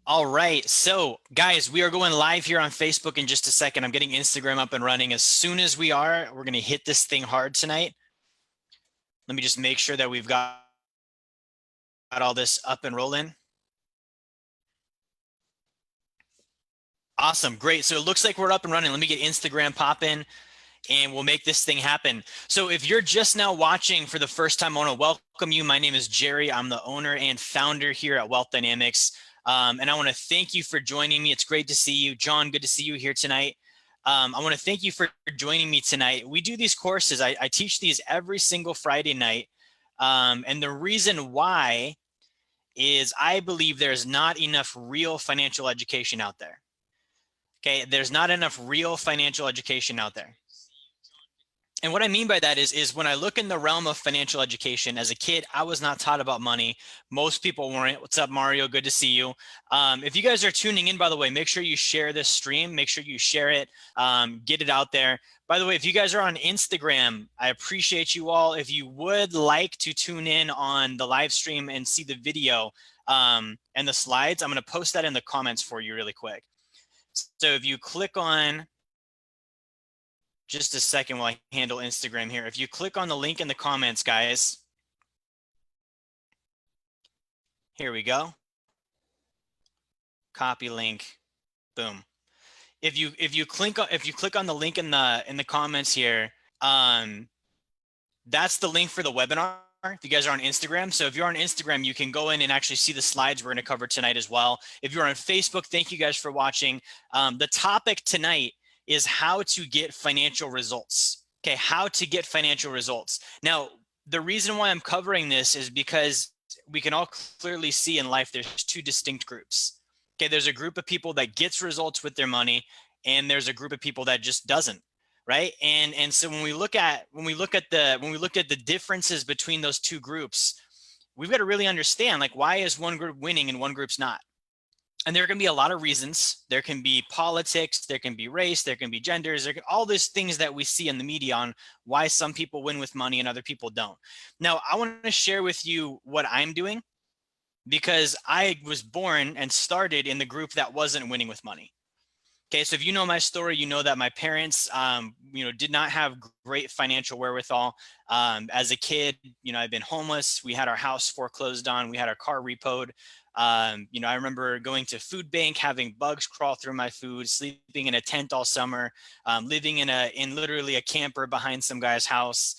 All right. So, guys, we are going live here on Facebook in just a second. I'm getting Instagram up and running. As soon as we are, we're going to hit this thing hard tonight. Let me just make sure that we've got all this up and rolling. Awesome. Great. So it looks like we're up and running. Let me get Instagram popping and we'll make this thing happen. So if you're just now watching for the first time, I want to welcome you. My name is Jerry. I'm the owner and founder here at Wealth Dynamics. And I want to thank you for joining me. It's great to see you. John, good to see you here tonight. I want to thank you for joining me tonight. We do these courses. I teach these every single Friday night. And the reason why is I believe there's not enough real financial education out there. Okay, there's not enough real financial education out there. And what I mean by that is when I look in the realm of financial education, as a kid, I was not taught about money. Most people weren't. What's up, Mario? Good to see you. If you guys are tuning in, by the way, make sure you share this stream. Make sure you share it, get it out there. By the way, if you guys are on Instagram, I appreciate you all. If you would like to tune in on the live stream and see the video and the slides, I'm going to post that in the comments for you really quick. So if you click on just a second while I handle Instagram here. If you click on the link in the comments, guys, here we go. Copy link, boom. If you click on the link in the comments here, that's the link for the webinar. If you guys are on Instagram, so if you're on Instagram, you can go in and actually see the slides we're going to cover tonight as well. If you're on Facebook, thank you guys for watching. The topic tonight is how to get financial results. Okay, how to get financial results. Now, the reason why I'm covering this is because we can all clearly see in life there's two distinct groups. Okay, there's a group of people that gets results with their money, and there's a group of people that just doesn't. Right. And so when we look at the differences between those two groups, we've got to really understand, like, why is one group winning and one group's not? And there can be a lot of reasons. There can be politics, there can be race, there can be genders, there can all these things that we see in the media on why some people win with money and other people don't. Now, I want to share with you what I'm doing, because I was born and started in the group that wasn't winning with money. Okay, so if you know my story, you know that my parents, did not have great financial wherewithal. As a kid, I've been homeless. We had our house foreclosed on. We had our car repoed. I remember going to food bank, having bugs crawl through my food, sleeping in a tent all summer, living in literally a camper behind some guy's house,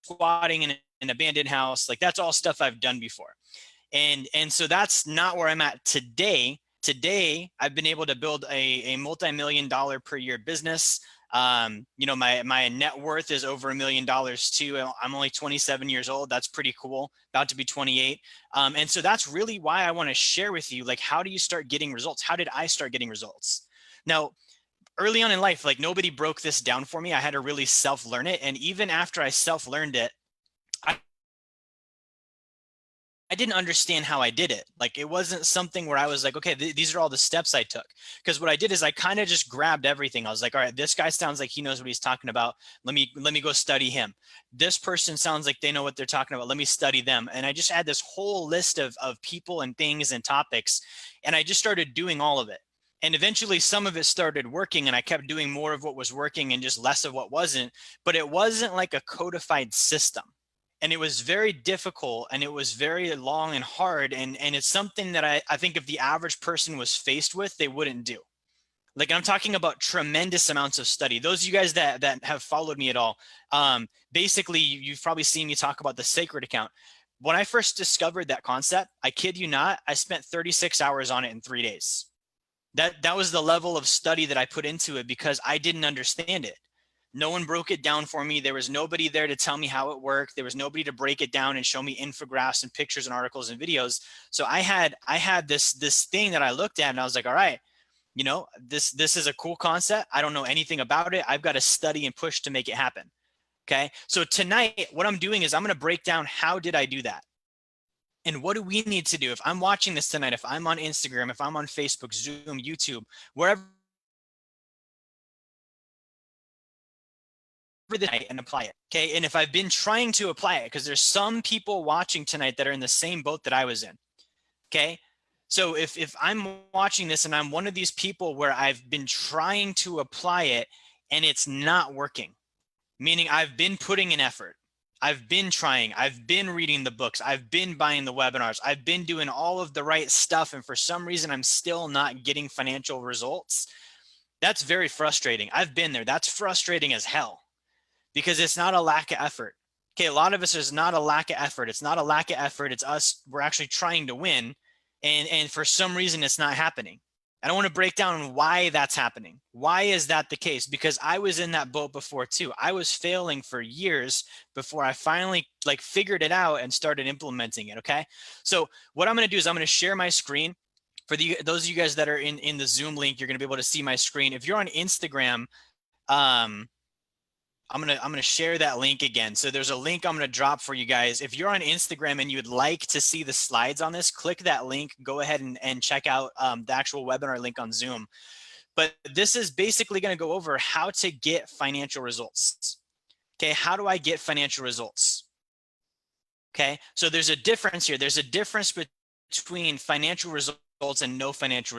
squatting in an abandoned house. Like, that's all stuff I've done before. And so that's not where I'm at today. Today, I've been able to build a multi-million-dollar per year business. My net worth is over $1 million too. I'm only 27 years old. That's pretty cool. About to be 28. And so that's really why I want to share with you, like, how do you start getting results? How did I start getting results? Now, early on in life, like, nobody broke this down for me. I had to really self-learn it. And even after I self-learned it, I didn't understand how I did it. Like, it wasn't something where I was like, okay, these are all the steps I took. Because what I did is I kind of just grabbed everything. I was like, all right, this guy sounds like he knows what he's talking about. Let me go study him. This person sounds like they know what they're talking about. Let me study them. And I just had this whole list of people and things and topics. And I just started doing all of it. And eventually some of it started working, and I kept doing more of what was working and just less of what wasn't. But it wasn't like a codified system. And it was very difficult, and it was very long and hard. And it's something that I think if the average person was faced with, they wouldn't do. Like, I'm talking about tremendous amounts of study. Those of you guys that have followed me at all, basically, you've probably seen me talk about the sacred account. When I first discovered that concept, I kid you not, I spent 36 hours on it in 3 days. That was the level of study that I put into it, because I didn't understand it. No one broke it down for me. There was nobody there to tell me how it worked. There was nobody to break it down and show me infographics and pictures and articles and videos. So I had this thing that I looked at, and I was like, all right, this is a cool concept. I don't know anything about it. I've got to study and push to make it happen. Okay. So tonight, what I'm doing is I'm going to break down, how did I do that? And what do we need to do? If I'm watching this tonight, if I'm on Instagram, if I'm on Facebook, Zoom, YouTube, wherever, and apply it. Okay. And if I've been trying to apply it, because there's some people watching tonight that are in the same boat that I was in. Okay. So if I'm watching this and I'm one of these people where I've been trying to apply it and it's not working, meaning I've been putting in effort, I've been trying, I've been reading the books, I've been buying the webinars, I've been doing all of the right stuff, and for some reason I'm still not getting financial results, that's very frustrating. I've been there. That's frustrating as hell, because it's not a lack of effort. Okay, a lot of us is not a lack of effort. It's not a lack of effort. It's us. We're actually trying to win, and for some reason it's not happening. I don't want to break down why that's happening. Why is that the case? Because I was in that boat before too. I was failing for years before I finally like figured it out and started implementing it. Okay, so what I'm going to do is I'm going to share my screen. For those of you guys that are in the Zoom link, you're going to be able to see my screen. If you're on Instagram, um, I'm gonna share that link again. So there's a link I'm gonna drop for you guys. If you're on Instagram and you'd like to see the slides on this, click that link. Go ahead and check out the actual webinar link on Zoom. But this is basically gonna go over how to get financial results. Okay, how do I get financial results? Okay, so there's a difference here. There's a difference between financial results and no financial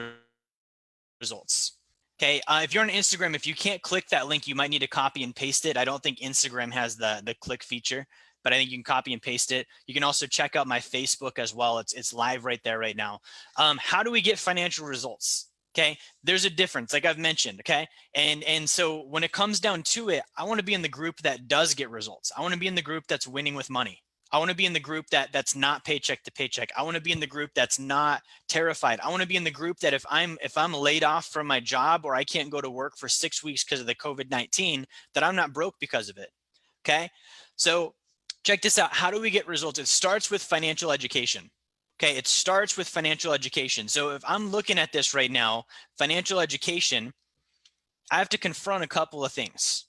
results. Okay, if you're on Instagram, if you can't click that link, you might need to copy and paste it. I don't think Instagram has the click feature, but I think you can copy and paste it. You can also check out my Facebook as well. It's live right there right now. How do we get financial results? Okay, there's a difference, like I've mentioned. Okay, and so when it comes down to it, I want to be in the group that does get results. I want to be in the group that's winning with money. I want to be in the group that's not paycheck to paycheck. I want to be in the group that's not terrified. I want to be in the group that if I'm laid off from my job or I can't go to work for 6 weeks because of the COVID-19, that I'm not broke because of it. Okay, so check this out. How do we get results? It starts with financial education. Okay, it starts with financial education. So if I'm looking at this right now, financial education, I have to confront a couple of things.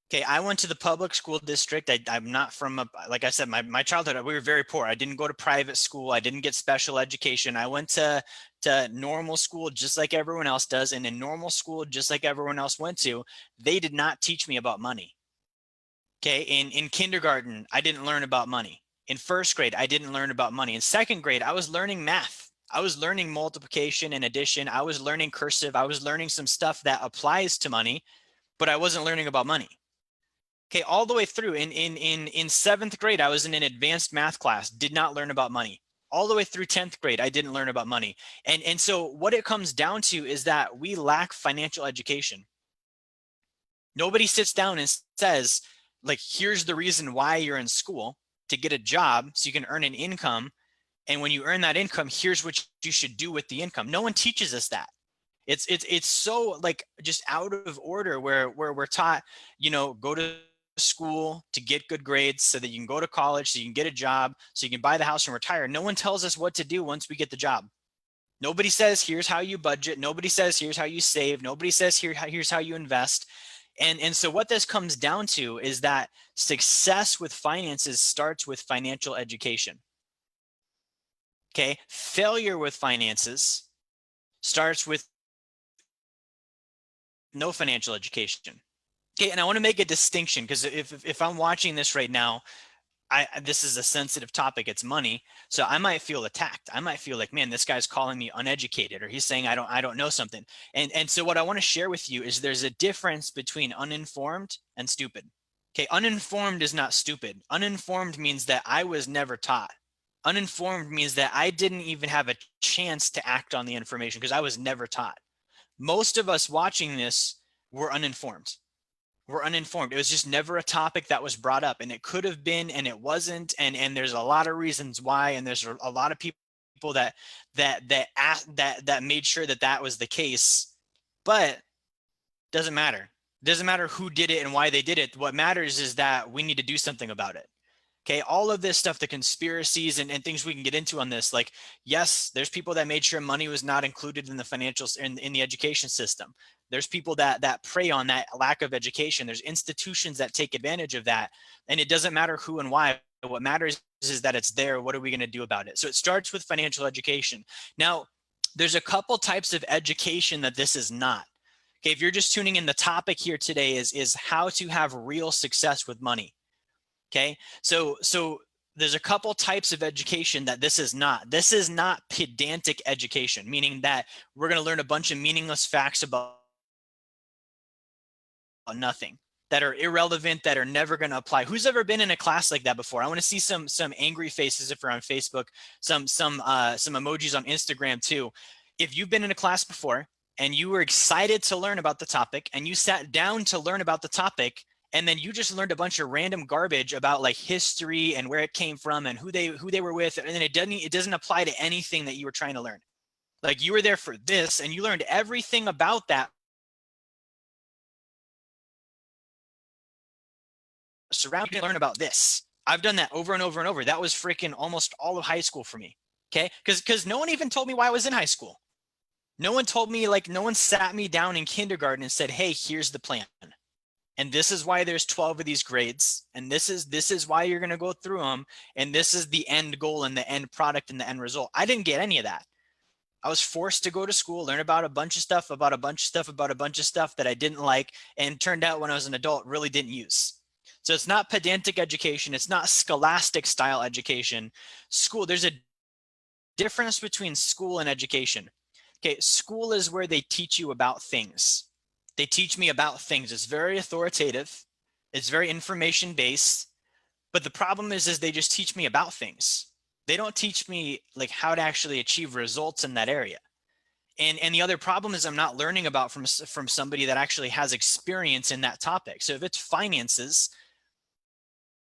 Okay, I went to the public school district. I'm not from, like I said, my childhood, we were very poor. I didn't go to private school. I didn't get special education. I went to normal school just like everyone else does. And in normal school, just like everyone else went to, they did not teach me about money. Okay, in kindergarten, I didn't learn about money. In first grade, I didn't learn about money. In second grade, I was learning math. I was learning multiplication and addition. I was learning cursive. I was learning some stuff that applies to money, but I wasn't learning about money. Okay, all the way through in seventh grade, I was in an advanced math class, did not learn about money. All the way through 10th grade, I didn't learn about money. And so what it comes down to is that we lack financial education. Nobody sits down and says, like, here's the reason why you're in school, to get a job so you can earn an income. And when you earn that income, here's what you should do with the income. No one teaches us that. It's so like just out of order where we're taught, go to school to get good grades so that you can go to college, so you can get a job, so you can buy the house and retire. No one tells us what to do once we get the job. Nobody says, here's how you budget. Nobody says, here's how you save. Nobody says, here's how you invest. And so what this comes down to is that success with finances starts with financial education. Okay. Failure with finances starts with no financial education. Okay, and I want to make a distinction because if I'm watching this right now, this is a sensitive topic. It's money, so I might feel attacked. I might feel like, man, this guy's calling me uneducated, or he's saying I don't know something. And so what I want to share with you is there's a difference between uninformed and stupid. Okay, uninformed is not stupid. Uninformed means that I was never taught. Uninformed means that I didn't even have a chance to act on the information because I was never taught. Most of us watching this were uninformed. We're uninformed. It was just never a topic that was brought up, and it could have been, and it wasn't. And there's a lot of reasons why, and there's a lot of people that made sure that was the case. But doesn't matter. Doesn't matter who did it and why they did it. What matters is that we need to do something about it. Okay, all of this stuff, the conspiracies and things we can get into on this, like, yes, there's people that made sure money was not included in the financials in the education system. There's people that prey on that lack of education. There's institutions that take advantage of that. And it doesn't matter who and why. What matters is that it's there. What are we going to do about it? So it starts with financial education. Now, there's a couple types of education that this is not. Okay, if you're just tuning in, the topic here today is how to have real success with money. Okay, so there's a couple types of education that this is not. This is not pedantic education, meaning that we're going to learn a bunch of meaningless facts about nothing, that are irrelevant, that are never going to apply. Who's ever been in a class like that before? I want to see some angry faces if you're on Facebook, some emojis on Instagram too. If you've been in a class before and you were excited to learn about the topic and you sat down to learn about the topic, and then you just learned a bunch of random garbage about like history and where it came from and who they were with, and then it doesn't apply to anything that you were trying to learn. Like you were there for this and you learned everything about that surrounding to learn about this. I've done that over and over and over. That was freaking almost all of high school for me. Okay. Because no one even told me why I was in high school. No one told me, like, no one sat me down in kindergarten and said, hey, here's the plan. And this is why there's 12 of these grades. And this is why you're going to go through them. And this is the end goal and the end product and the end result. I didn't get any of that. I was forced to go to school, learn about a bunch of stuff, about a bunch of stuff, about a bunch of stuff that I didn't like, and turned out when I was an adult really didn't use. So it's not pedantic education. It's not scholastic style education. School, there's a difference between school and education. Okay, school is where they teach you about things. They teach me about things. It's very authoritative. It's very information based. But the problem is they just teach me about things. They don't teach me like how to actually achieve results in that area. And the other problem is I'm not learning about from somebody that actually has experience in that topic. So if it's finances,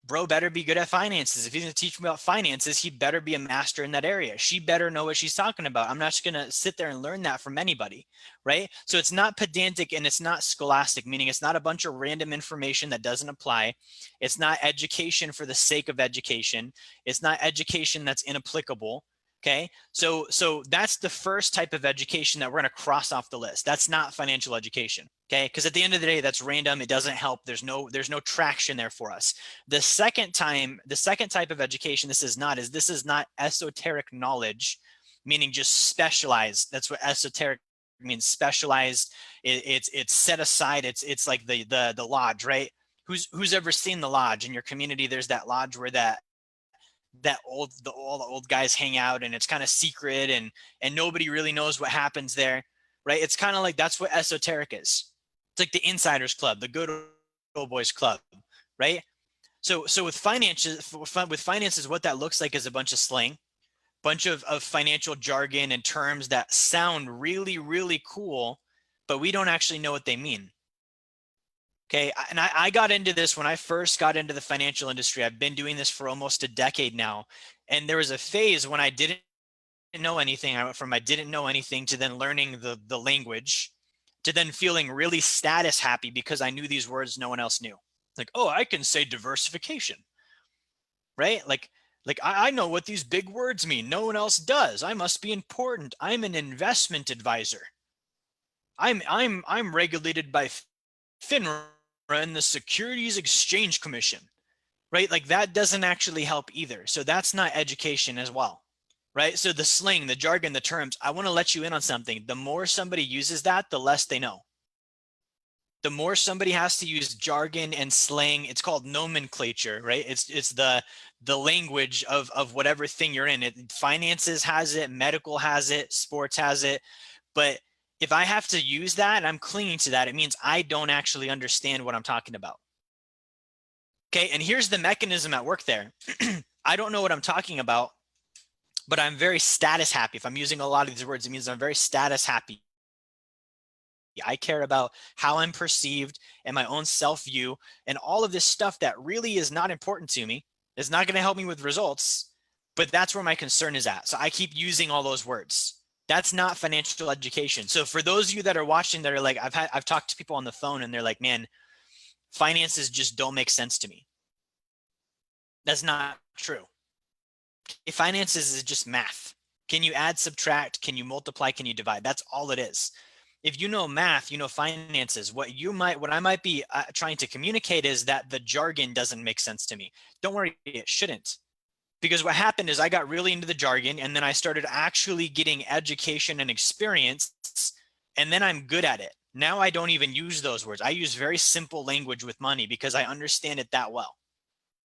bro better be good at finances. If he's going to teach me about finances, he better be a master in that area. She better know what she's talking about. I'm not just going to sit there and learn that from anybody, right? So it's not pedantic and it's not scholastic, meaning it's not a bunch of random information that doesn't apply. It's not education for the sake of education. It's not education that's inapplicable. Okay, so that's the first type of education that we're going to cross off the list. That's not financial education. Okay, because at the end of the day, that's random. It doesn't help. There's no traction there for us. The second type of education this is not esoteric knowledge, meaning just specialized. That's what esoteric means, specialized. It's set aside. It's like the lodge, right? Who's ever seen the lodge in your community? There's that lodge where all the old guys hang out, and it's kind of secret, and nobody really knows what happens there, right? It's kind of like that's what esoteric is. It's like the insiders club, the good old boys club, right? So with finances, what that looks like is a bunch of slang, bunch of financial jargon and terms that sound really, really cool, but we don't actually know what they mean. Okay, and I got into this when I first got into the financial industry. I've been doing this for almost a decade now. And there was a phase when I didn't know anything. I went from I didn't know anything to then learning the language, to then feeling really status happy because I knew these words no one else knew. Like, oh, I can say diversification, right? Like I know what these big words mean. No one else does. I must be important. I'm an investment advisor. I'm regulated by FINRA and the Securities Exchange Commission, right? Like that doesn't actually help either. So that's not education as well, right? So the slang, the jargon, the terms, I want to let you in on something. The more somebody uses that, the less they know. The more somebody has to use jargon and slang, it's called nomenclature, right? It's the language of whatever thing you're in. Finances has it, medical has it, sports has it, but if I have to use that and I'm clinging to that, it means I don't actually understand what I'm talking about. Okay, and here's the mechanism at work there. I don't know what I'm talking about, but I'm very status happy. If I'm using a lot of these words, it means I'm very status happy. I care about how I'm perceived and my own self-view and all of this stuff that really is not important to me. It's not going to help me with results, but that's where my concern is at. So I keep using all those words. That's not financial education. So for those of you that are watching that are like, I've talked to people on the phone and they're like, man, finances just don't make sense to me. That's not true. Finances is just math. Can you add, subtract? Can you multiply? Can you divide? That's all it is. If you know math, you know finances. What I might be trying to communicate is that the jargon doesn't make sense to me. Don't worry, it shouldn't. Because what happened is I got really into the jargon and then I started actually getting education and experience, and then I'm good at it. Now I don't even use those words. I use very simple language with money because I understand it that well.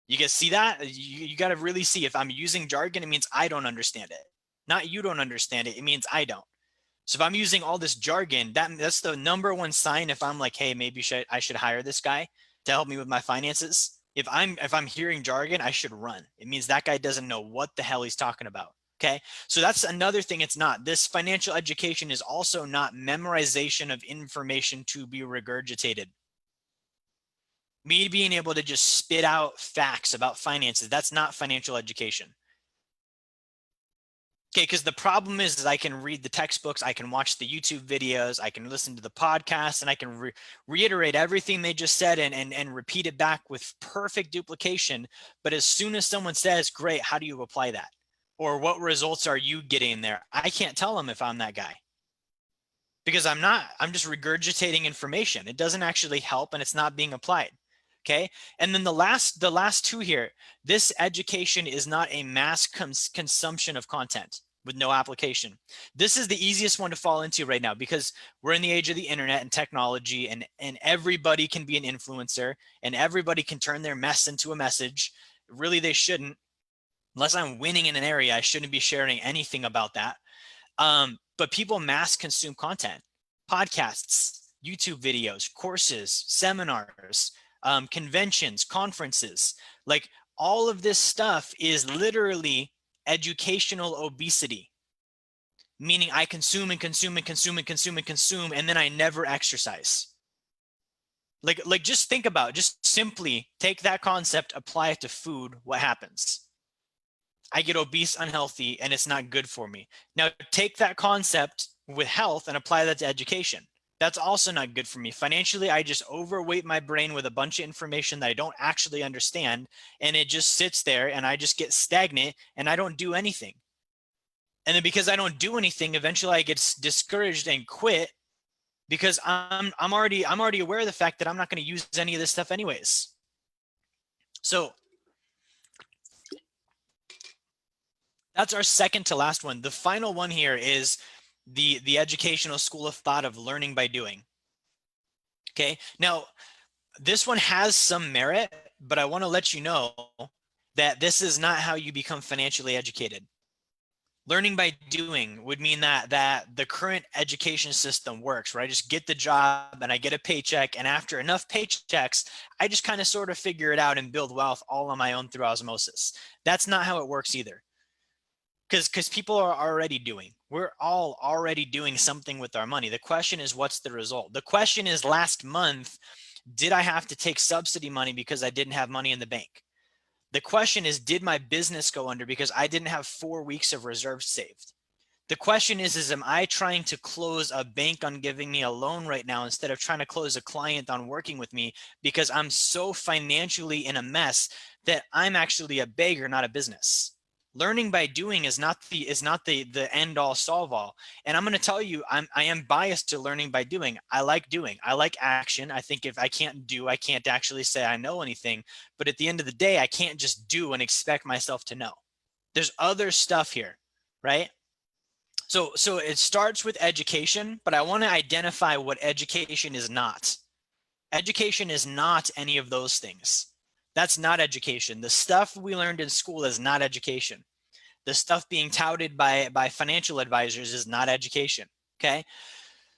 You guys see that? You got to really see, if I'm using jargon, it means I don't understand it. Not you don't understand it. It means I don't. So if I'm using all this jargon, that's the number one sign. If I'm like, hey, maybe I should hire this guy to help me with my finances. If I'm hearing jargon, I should run. It means that guy doesn't know what the hell he's talking about. Okay. So that's another thing. It's not. This financial education is also not memorization of information to be regurgitated. Me being able to just spit out facts about finances, that's not financial education. Okay, because the problem is I can read the textbooks, I can watch the YouTube videos, I can listen to the podcast, and I can reiterate everything they just said and repeat it back with perfect duplication. But as soon as someone says, great, how do you apply that? Or what results are you getting there? I can't tell them if I'm that guy. Because I'm not, I'm just regurgitating information. It doesn't actually help and it's not being applied. Okay. And then the last two here, this education is not a mass consumption of content with no application. This is the easiest one to fall into right now because we're in the age of the internet and technology, and everybody can be an influencer and everybody can turn their mess into a message. Really, they shouldn't. Unless I'm winning in an area, I shouldn't be sharing anything about that. But people mass consume content, podcasts, YouTube videos, courses, seminars, conventions, conferences. Like all of this stuff is literally educational obesity, meaning I consume and consume and consume and consume and consume, and then I never exercise. Like just think about, just simply take that concept, apply it to food. What happens? I get obese, unhealthy, and it's not good for me. Now take that concept with health and apply that to education. That's also not good for me. Financially, I just overweight my brain with a bunch of information that I don't actually understand, and it just sits there and I just get stagnant and I don't do anything. And then because I don't do anything, eventually I get discouraged and quit because I'm already aware of the fact that I'm not going to use any of this stuff anyways. So that's our second to last one. The final one here is the educational school of thought of learning by doing. Okay, now this one has some merit, but I want to let you know that this is not how you become financially educated. Learning by doing would mean that the current education system works, where I just get the job and I get a paycheck, and after enough paychecks, I just kind of sort of figure it out and build wealth all on my own through osmosis. That's not how it works either. Because people are already doing, we're all already doing something with our money. The question is, what's the result? The question is, last month, did I have to take subsidy money because I didn't have money in the bank? The question is, did my business go under because I didn't have 4 weeks of reserves saved? The question is am I trying to close a bank on giving me a loan right now instead of trying to close a client on working with me because I'm so financially in a mess that I'm actually a beggar, not a business? Learning by doing is not the end all solve all. And I'm going to tell you, I am biased to learning by doing. I like doing. I like action. I think if I can't do, I can't actually say I know anything. But at the end of the day, I can't just do and expect myself to know. There's other stuff here, right? So it starts with education, but I want to identify what education is not. Education is not any of those things. That's not education. The stuff we learned in school is not education. The stuff being touted by financial advisors is not education. Okay.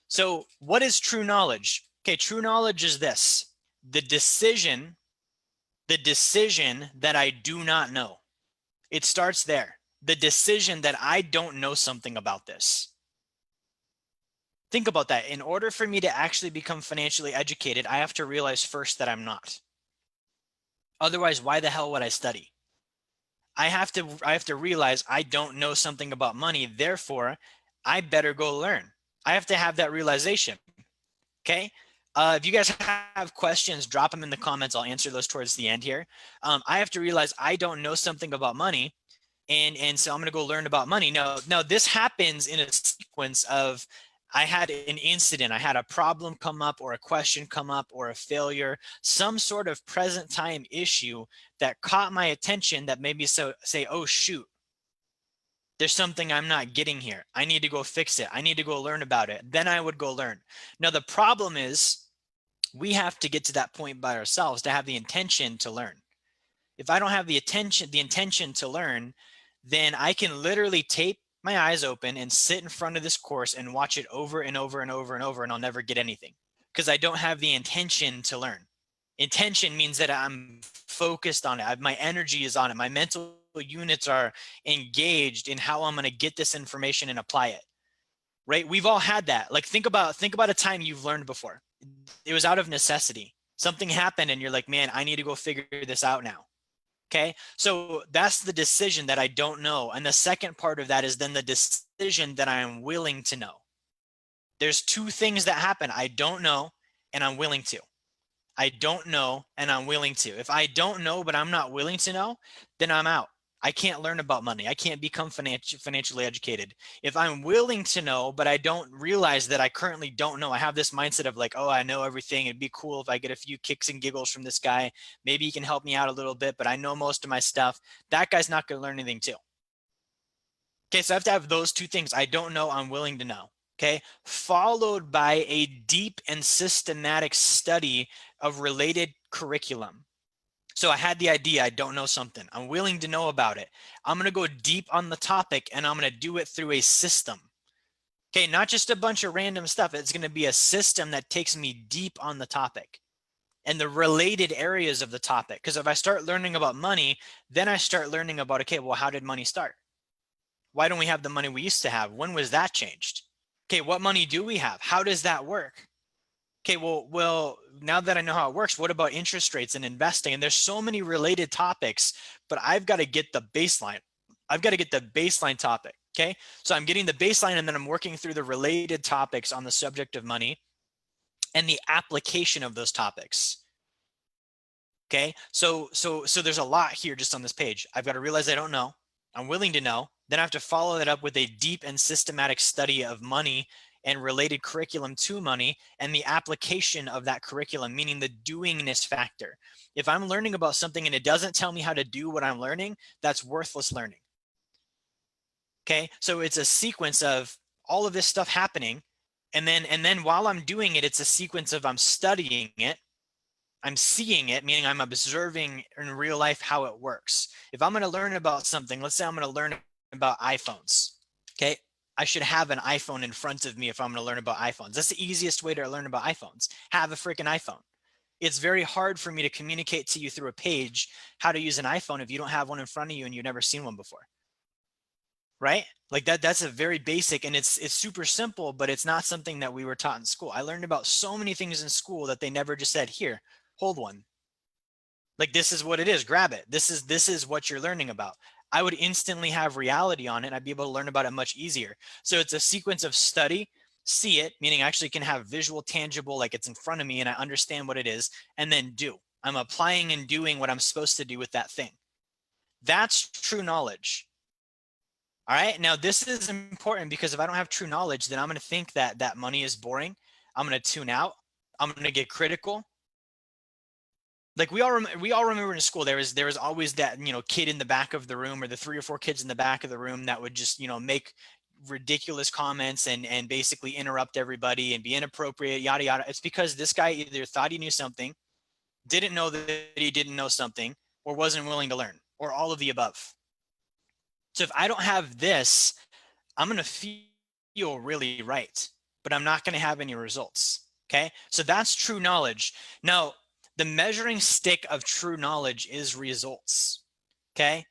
So what is true knowledge? Okay. True knowledge is this: the decision that I do not know. It starts there. The decision that I don't know something about this. Think about that. In order for me to actually become financially educated, I have to realize first that I'm not. Otherwise, why the hell would I study? I have to realize I don't know something about money. Therefore, I better go learn. I have to have that realization. Okay. If you guys have questions, drop them in the comments. I'll answer those towards the end here. I have to realize I don't know something about money. And so I'm going to go learn about money. Now this happens in a sequence of, I had an incident, I had a problem come up or a question come up or a failure, some sort of present time issue that caught my attention that made me say, oh shoot, there's something I'm not getting here. I need to go fix it. I need to go learn about it. Then I would go learn. Now the problem is we have to get to that point by ourselves to have the intention to learn. If I don't have the intention to learn, then I can literally tape my eyes open and sit in front of this course and watch it over and over and over and over, and I'll never get anything because I don't have the intention to learn. Intention means that I'm focused on it. My energy is on it. My mental units are engaged in how I'm going to get this information and apply it. Right? We've all had that. Like think about a time you've learned before. It was out of necessity. Something happened and you're like, man, I need to go figure this out now. Okay. So that's the decision that I don't know. And the second part of that is then the decision that I am willing to know. There's two things that happen. I don't know and I'm willing to. I don't know and I'm willing to. If I don't know, but I'm not willing to know, then I'm out. I can't learn about money. I can't become financially educated. If I'm willing to know, but I don't realize that I currently don't know, I have this mindset of like, oh, I know everything. It'd be cool if I get a few kicks and giggles from this guy. Maybe he can help me out a little bit, but I know most of my stuff. That guy's not going to learn anything too. Okay, so I have to have those two things. I don't know, I'm willing to know. Okay, followed by a deep and systematic study of related curriculum. So I had the idea, I don't know something. I'm willing to know about it. I'm going to go deep on the topic and I'm going to do it through a system. Okay, not just a bunch of random stuff. It's going to be a system that takes me deep on the topic and the related areas of the topic. Because if I start learning about money, then I start learning about, okay, well, how did money start? Why don't we have the money we used to have? When was that changed? Okay, what money do we have? How does that work? Okay, well, now that I know how it works, what about interest rates and investing? And there's so many related topics, but I've got to get the baseline. I've got to get the baseline topic. Okay, so I'm getting the baseline and then I'm working through the related topics on the subject of money and the application of those topics. Okay, so there's a lot here just on this page. I've got to realize I don't know. I'm willing to know. Then I have to follow that up with a deep and systematic study of money and related curriculum to money and the application of that curriculum, meaning the doingness factor. If I'm learning about something and it doesn't tell me how to do what I'm learning, that's worthless learning. Okay, so it's a sequence of all of this stuff happening. And then while I'm doing it, it's a sequence of I'm studying it. I'm seeing it, meaning I'm observing in real life how it works. If I'm going to learn about something, let's say I'm going to learn about iPhones. Okay, I should have an iPhone in front of me if I'm going to learn about iPhones. That's the easiest way to learn about iPhones. Have a freaking iPhone. It's very hard for me to communicate to you through a page how to use an iPhone if you don't have one in front of you and you've never seen one before. Right? Like that's a very basic, and it's super simple, but it's not something that we were taught in school. I learned about so many things in school that they never just said, here, hold one. Like this is what it is, grab it. This is what you're learning about. I would instantly have reality on it and I'd be able to learn about it much easier. So it's a sequence of study, see it, meaning I actually can have visual, tangible, like it's in front of me and I understand what it is, and then do. I'm applying and doing what I'm supposed to do with that thing. That's true knowledge. All right, now this is important because if I don't have true knowledge, then I'm going to think that money is boring. I'm going to tune out. I'm going to get critical. Like we all remember in school there was always that kid in the back of the room, or the 3 or 4 kids in the back of the room that would just make ridiculous comments and basically interrupt everybody and be inappropriate, yada yada. It's because this guy either thought he knew something, didn't know that he didn't know something, or wasn't willing to learn, or all of the above. So if I don't have this, I'm going to feel really right, but I'm not going to have any results. Okay, so that's true knowledge. Now, the measuring stick of true knowledge is results. Okay,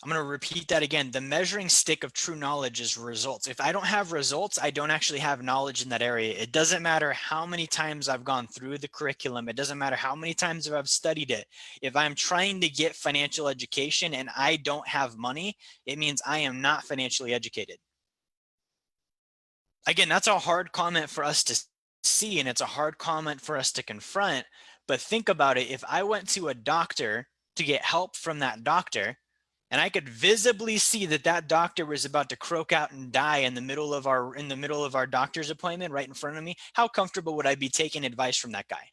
I'm going to repeat that again. The measuring stick of true knowledge is results. If I don't have results, I don't actually have knowledge in that area. It doesn't matter how many times I've gone through the curriculum. It doesn't matter how many times I've studied it. If I'm trying to get financial education and I don't have money, it means I am not financially educated. Again, that's a hard comment for us to see, and it's a hard comment for us to confront. But think about it. If I went to a doctor to get help from that doctor, and I could visibly see that doctor was about to croak out and die in the middle of our doctor's appointment right in front of me, how comfortable would I be taking advice from that guy?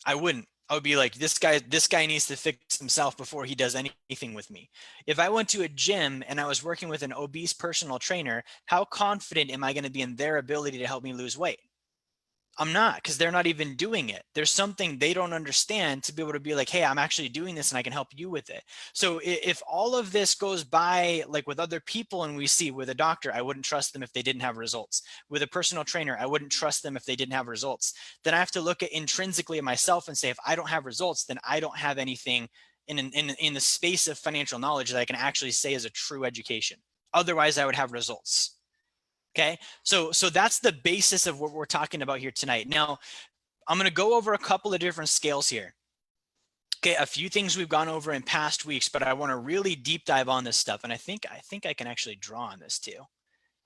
I wouldn't. I would be like, this guy needs to fix himself before he does anything with me. If I went to a gym and I was working with an obese personal trainer, how confident am I going to be in their ability to help me lose weight? I'm not, because they're not even doing it. There's something they don't understand to be able to be like, hey, I'm actually doing this and I can help you with it. So if all of this goes by like with other people, and we see with a doctor, I wouldn't trust them if they didn't have results. With a personal trainer, I wouldn't trust them if they didn't have results. Then I have to look at intrinsically at myself and say, if I don't have results, then I don't have anything in the space of financial knowledge that I can actually say is a true education. Otherwise, I would have results. Okay, so that's the basis of what we're talking about here tonight. Now, I'm going to go over a couple of different scales here. Okay, a few things we've gone over in past weeks, but I want to really deep dive on this stuff. And I think I can actually draw on this too.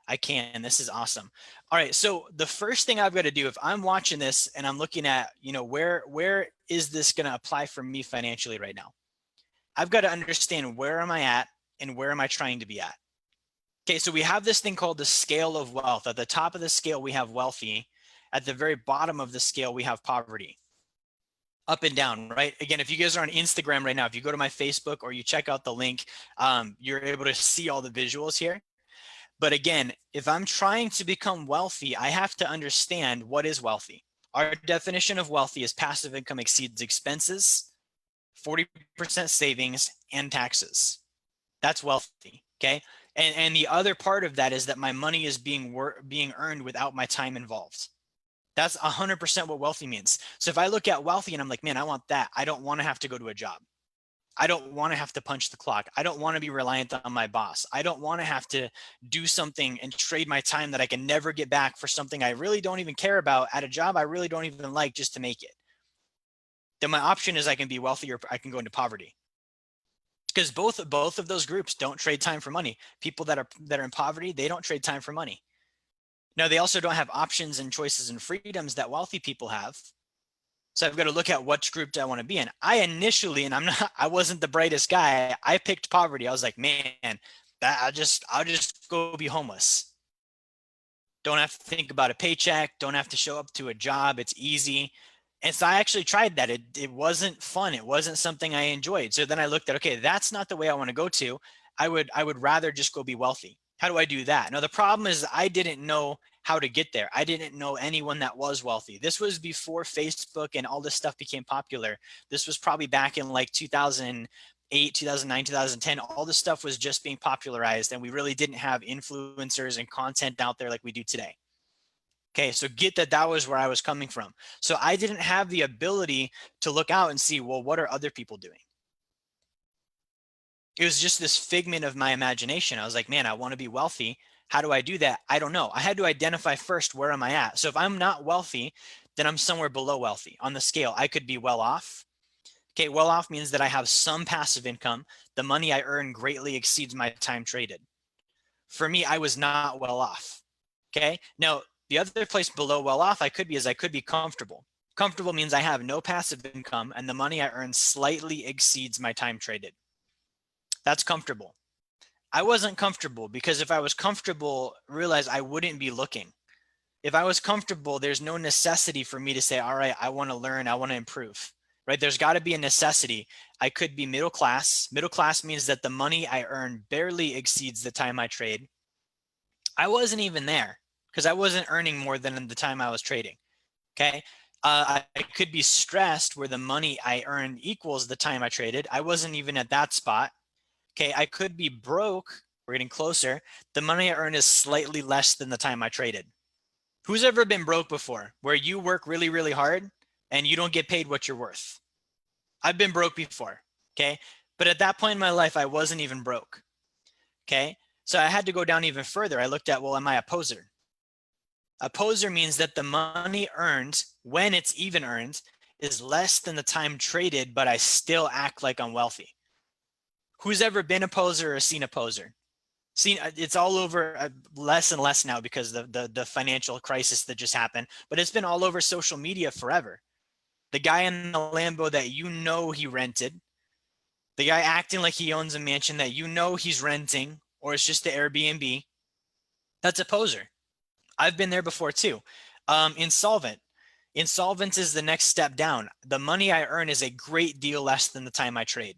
I can. This is awesome. All right, so the first thing I've got to do, if I'm watching this and I'm looking at, where is this going to apply for me financially right now? I've got to understand, where am I at and where am I trying to be at? Okay, so we have this thing called the scale of wealth. At the top of the scale, we have wealthy. At the very bottom of the scale, we have poverty. Up and down, right? Again, if you guys are on Instagram right now, if you go to my Facebook or you check out the link, you're able to see all the visuals here. But again, if I'm trying to become wealthy, I have to understand what is wealthy. Our definition of wealthy is passive income exceeds expenses, 40% savings, and taxes. That's wealthy, okay? And the other part of that is that my money is being earned without my time involved. That's 100% what wealthy means. So if I look at wealthy and I'm like, man, I want that. I don't want to have to go to a job. I don't want to have to punch the clock. I don't want to be reliant on my boss. I don't want to have to do something and trade my time that I can never get back for something I really don't even care about at a job I really don't even like just to make it. Then my option is I can be wealthy or I can go into poverty. Because both of those groups don't trade time for money. People that are in poverty, they don't trade time for money. Now, they also don't have options and choices and freedoms that wealthy people have. So I've got to look at which group do I want to be in. I initially, and I wasn't the brightest guy. I picked poverty. I was like, man, I'll just go be homeless. Don't have to think about a paycheck. Don't have to show up to a job. It's easy. And so I actually tried that. It wasn't fun. It wasn't something I enjoyed. So then I looked at, okay, that's not the way I want to go to. I would rather just go be wealthy. How do I do that? Now, the problem is I didn't know how to get there. I didn't know anyone that was wealthy. This was before Facebook and all this stuff became popular. This was probably back in like 2008, 2009, 2010. All this stuff was just being popularized, and we really didn't have influencers and content out there like we do today. Okay, so get that was where I was coming from. So I didn't have the ability to look out and see, well, what are other people doing? It was just this figment of my imagination. I was like, man, I want to be wealthy. How do I do that? I don't know. I had to identify first, where am I at? So if I'm not wealthy, then I'm somewhere below wealthy on the scale. I could be well off. Okay, well off means that I have some passive income. The money I earn greatly exceeds my time traded. For me, I was not well off. Okay, now the other place below well off I could be comfortable. Comfortable means I have no passive income and the money I earn slightly exceeds my time traded. That's comfortable. I wasn't comfortable because if I was comfortable, realize I wouldn't be looking. If I was comfortable, there's no necessity for me to say, all right, I want to learn, I want to improve, right? There's got to be a necessity. I could be middle class. Middle class means that the money I earn barely exceeds the time I trade. I wasn't even there because I wasn't earning more than the time I was trading. Okay. I could be stressed where the money I earned equals the time I traded. I wasn't even at that spot. Okay. I could be broke. We're getting closer. The money I earn is slightly less than the time I traded. Who's ever been broke before where you work really, really hard and you don't get paid what you're worth? I've been broke before. Okay. But at that point in my life, I wasn't even broke. Okay. So I had to go down even further. I looked at, well, am I a poser? A poser means that the money earned, when it's even earned, is less than the time traded, but I still act like I'm wealthy. Who's ever been a poser or seen a poser? It's all over less and less now because of the financial crisis that just happened, but it's been all over social media forever. The guy in the Lambo that he rented, the guy acting like he owns a mansion that he's renting, or it's just the Airbnb, that's a poser. I've been there before too. Insolvent. Insolvent is the next step down. The money I earn is a great deal less than the time I trade.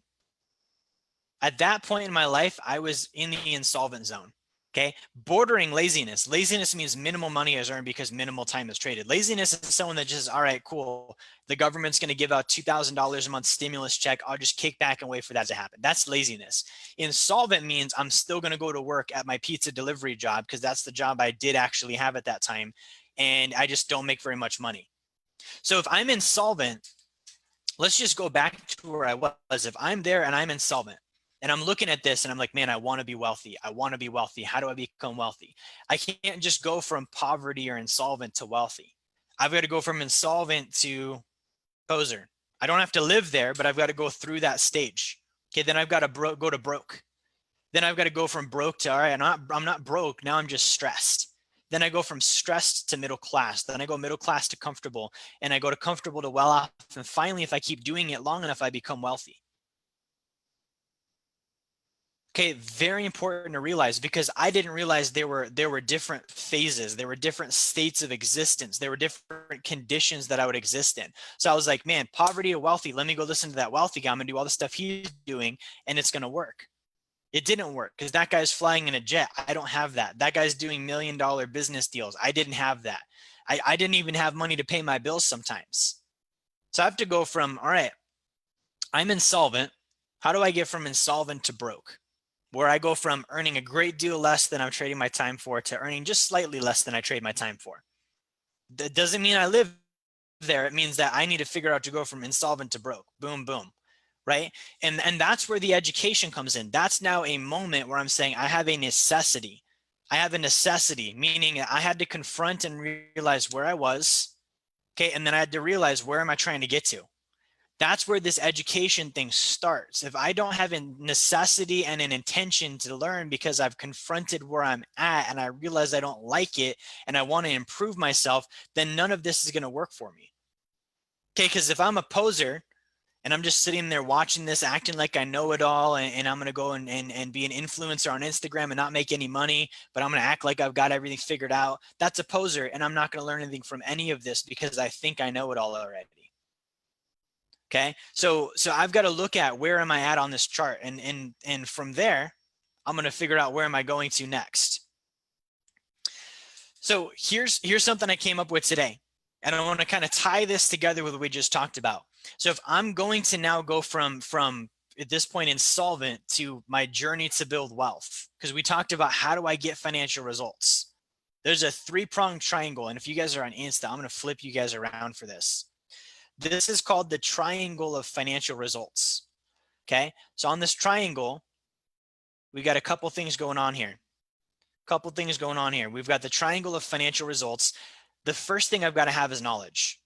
At that point in my life, I was in the insolvent zone. Okay, bordering laziness. Laziness means minimal money is earned because minimal time is traded. Laziness is someone that just, all right, cool. The government's going to give out $2,000 a month stimulus check. I'll just kick back and wait for that to happen. That's laziness. Insolvent means I'm still going to go to work at my pizza delivery job because that's the job I did actually have at that time. And I just don't make very much money. So if I'm insolvent, let's just go back to where I was. If I'm there and I'm insolvent and I'm looking at this and I'm like, man, I want to be wealthy. I want to be wealthy. How do I become wealthy? I can't just go from poverty or insolvent to wealthy. I've got to go from insolvent to poser. I don't have to live there, but I've got to go through that stage. Okay, then I've got to go to broke. Then I've got to go from broke to, all right, I'm not broke. Now I'm just stressed. Then I go from stressed to middle class. Then I go middle class to comfortable. And I go to comfortable to well off. And finally, if I keep doing it long enough, I become wealthy. Okay, very important to realize because I didn't realize there were different phases, there were different states of existence, there were different conditions that I would exist in. So I was like, man, poverty or wealthy, let me go listen to that wealthy guy. I'm gonna do all the stuff he's doing and it's gonna work. It didn't work because that guy's flying in a jet. I don't have that. That guy's doing $1 million business deals. I didn't have that. I didn't even have money to pay my bills sometimes. So I have to go from, all right, I'm insolvent. How do I get from insolvent to broke? Where I go from earning a great deal less than I'm trading my time for to earning just slightly less than I trade my time for. That doesn't mean I live there. It means that I need to figure out to go from insolvent to broke. Boom, boom. Right. And that's where the education comes in. That's now a moment where I'm saying I have a necessity. I have a necessity, meaning I had to confront and realize where I was. Okay. And then I had to realize where am I trying to get to? That's where this education thing starts. If I don't have a necessity and an intention to learn because I've confronted where I'm at and I realize I don't like it and I want to improve myself, then none of this is going to work for me. Okay, because if I'm a poser and I'm just sitting there watching this, acting like I know it all, and I'm going to go and be an influencer on Instagram and not make any money, but I'm going to act like I've got everything figured out, that's a poser, and I'm not going to learn anything from any of this because I think I know it all already. Okay, so I've got to look at where am I at on this chart, and from there, I'm going to figure out where am I going to next. So here's something I came up with today, and I want to kind of tie this together with what we just talked about. So if I'm going to now go from at this point insolvent to my journey to build wealth, because we talked about how do I get financial results. There's a three-pronged triangle, and if you guys are on Insta, I'm going to flip you guys around for this. This is called the triangle of financial results. Okay, so on this triangle, we got a couple things going on here. We've got the triangle of financial results. The first thing I've got to have is knowledge.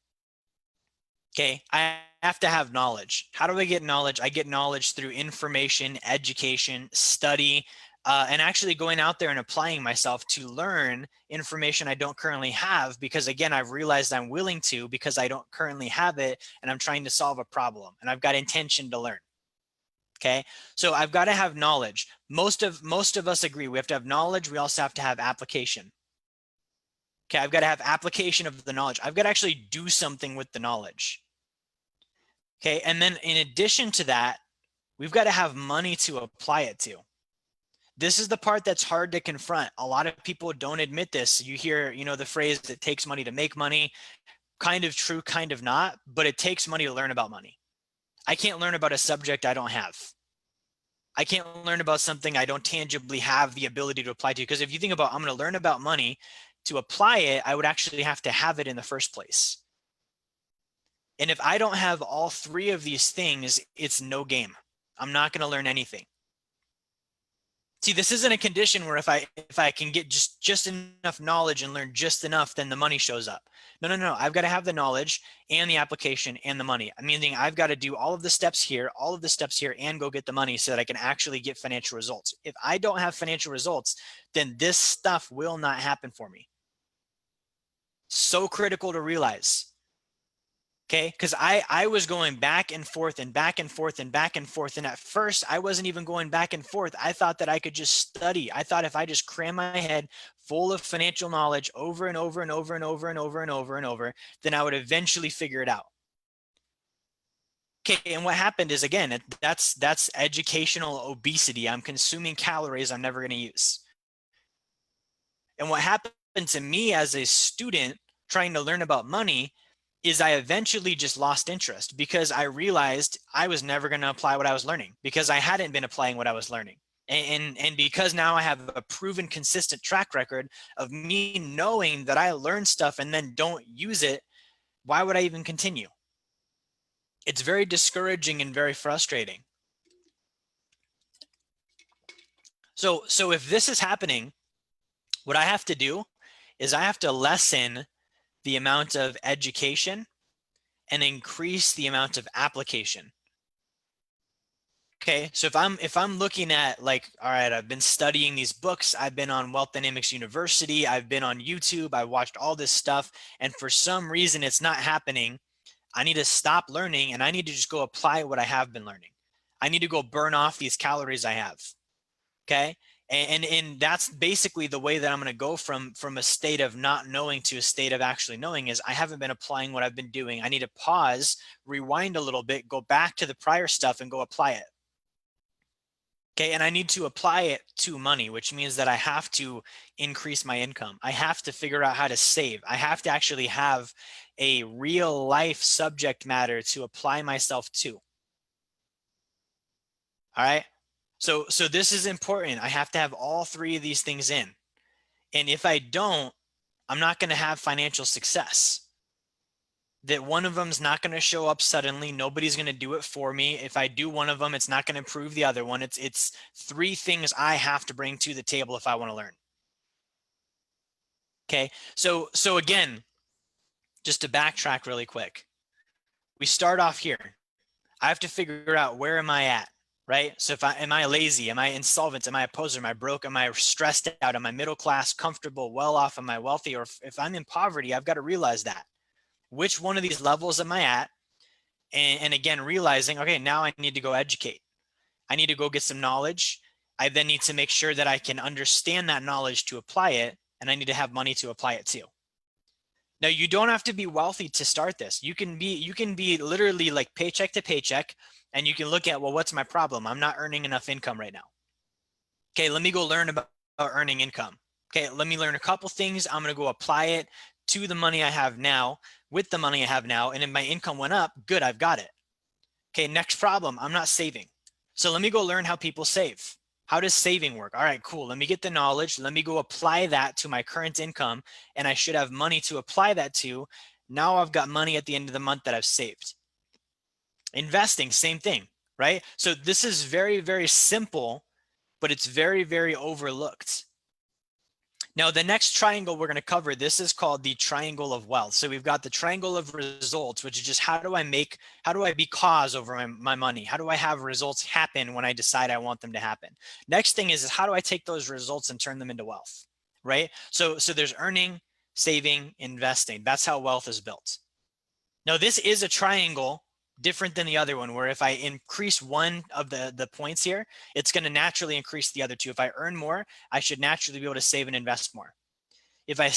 Okay, I have to have knowledge. How do I get knowledge? I get knowledge through information, education, study, and actually going out there and applying myself to learn information I don't currently have, because again, I've realized I'm willing to because I don't currently have it and I'm trying to solve a problem and I've got intention to learn. Okay, so I've got to have knowledge. Most of us agree we have to have knowledge. We also have to have application. Okay, I've got to have application of the knowledge. I've got to actually do something with the knowledge. Okay, and then in addition to that, we've got to have money to apply it to. This is the part that's hard to confront. A lot of people don't admit this. You hear, the phrase, it takes money to make money. Kind of true, kind of not, but it takes money to learn about money. I can't learn about a subject I don't have. I can't learn about something I don't tangibly have the ability to apply to. Because if you think about, I'm going to learn about money, to apply it, I would actually have to have it in the first place. And if I don't have all three of these things, it's no game. I'm not going to learn anything. See, this isn't a condition where if I can get just enough knowledge and learn just enough, then the money shows up. No. I've got to have the knowledge and the application and the money. Meaning I've got to do all of the steps here, and go get the money so that I can actually get financial results. If I don't have financial results, then this stuff will not happen for me. So critical to realize. Okay, because I was going back and forth and back and forth and back and forth. And at first, I wasn't even going back and forth. I thought that I could just study. I thought if I just cram my head full of financial knowledge over and over and over and over and over and over and over, then I would eventually figure it out. Okay, and what happened is, again, that's educational obesity. I'm consuming calories I'm never going to use. And what happened to me as a student trying to learn about money is I eventually just lost interest because I realized I was never going to apply what I was learning because I hadn't been applying what I was learning. And because now I have a proven consistent track record of me knowing that I learn stuff and then don't use it, why would I even continue? It's very discouraging and very frustrating. So if this is happening, what I have to do is I have to lessen the amount of education and increase the amount of application. Okay, so if I'm looking at like, all right, I've been studying these books, I've been on Wealth Dynamics University, I've been on YouTube, I watched all this stuff, and for some reason it's not happening, I need to stop learning and I need to just go apply what I have been learning. I need to go burn off these calories I have. Okay. And that's basically the way that I'm going to go from a state of not knowing to a state of actually knowing is I haven't been applying what I've been doing. I need to pause, rewind a little bit, go back to the prior stuff and go apply it. Okay, and I need to apply it to money, which means that I have to increase my income. I have to figure out how to save. I have to actually have a real life subject matter to apply myself to. All right. So this is important. I have to have all three of these things in. And if I don't, I'm not going to have financial success. That one of them is not going to show up suddenly. Nobody's going to do it for me. If I do one of them, it's not going to improve the other one. It's three things I have to bring to the table if I want to learn. Okay. So again, just to backtrack really quick, we start off here. I have to figure out where am I at, right? So am I lazy? Am I insolvent? Am I a poser? Am I broke? Am I stressed out? Am I middle class, comfortable, well off? Am I wealthy? Or if I'm in poverty, I've got to realize that. Which one of these levels am I at? And again, realizing, okay, now I need to go educate. I need to go get some knowledge. I then need to make sure that I can understand that knowledge to apply it, and I need to have money to apply it to. Now, you don't have to be wealthy to start this. You can be literally like paycheck to paycheck, and you can look at, well, what's my problem? I'm not earning enough income right now. Okay, let me go learn about earning income. Okay, let me learn a couple things. I'm going to go apply it to the money I have now with the money I have now. And if my income went up, good, I've got it. Okay, next problem, I'm not saving. So let me go learn how people save. How does saving work? All right, cool. Let me get the knowledge. Let me go apply that to my current income, and I should have money to apply that to. Now I've got money at the end of the month that I've saved. Investing, same thing, right? So this is very, very simple, but it's very, very overlooked. Now, the next triangle we're going to cover, this is called the triangle of wealth. So we've got the triangle of results, which is just how do I be cause over my money? How do I have results happen when I decide I want them to happen? Next thing is how do I take those results and turn them into wealth, right? So there's earning, saving, investing. That's how wealth is built. Now, this is a triangle different than the other one, where if I increase one of the points here, it's going to naturally increase the other two. If I earn more, I should naturally be able to save and invest more. If I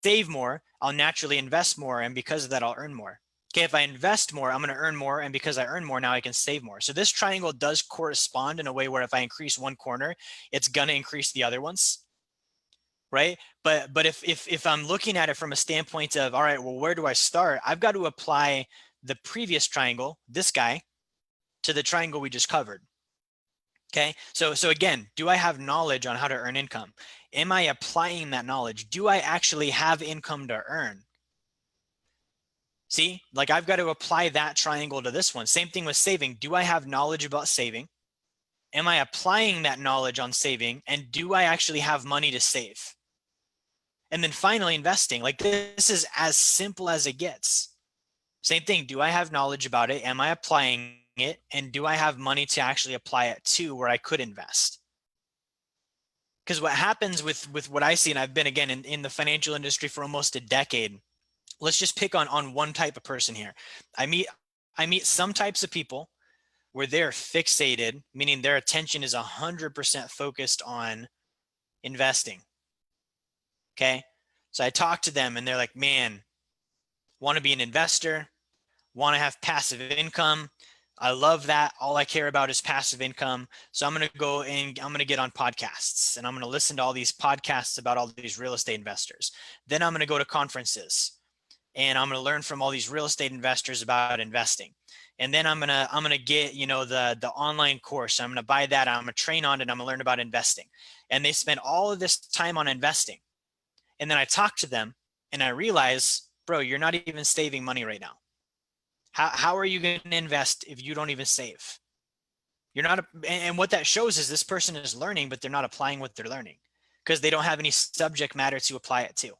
save more, I'll naturally invest more, and because of that, I'll earn more. Okay, if I invest more, I'm going to earn more, and because I earn more, now I can save more. So this triangle does correspond in a way where if I increase one corner, it's going to increase the other ones, right? But if I'm looking at it from a standpoint of, all right, well, where do I start? I've got to apply the previous triangle, this guy, to the triangle we just covered. Okay, so again, do I have knowledge on how to earn income? Am I applying that knowledge? Do I actually have income to earn? See, like I've got to apply that triangle to this one. Same thing with saving. Do I have knowledge about saving? Am I applying that knowledge on saving? And do I actually have money to save? And then finally, investing. Like this is as simple as it gets. Same thing. Do I have knowledge about it? Am I applying it? And do I have money to actually apply it to where I could invest? Because what happens with what I see, and I've been again in the financial industry for almost a decade. Let's just pick on one type of person here. I meet some types of people where they're fixated, meaning their attention is 100% focused on investing. Okay. So I talk to them and they're like, man, want to be an investor, want to have passive income, I love that. All I care about is passive income. So I'm going to go and I'm going to get on podcasts and I'm going to listen to all these podcasts about all these real estate investors. Then I'm going to go to conferences and I'm going to learn from all these real estate investors about investing. And then I'm going to get, the online course. I'm going to buy that. I'm going to train on it. I'm going to learn about investing. And they spend all of this time on investing. And then I talk to them and I realize, bro, you're not even saving money right now. How are you going to invest if you don't even save? You're not, and what that shows is this person is learning, but they're not applying what they're learning because they don't have any subject matter to apply it to.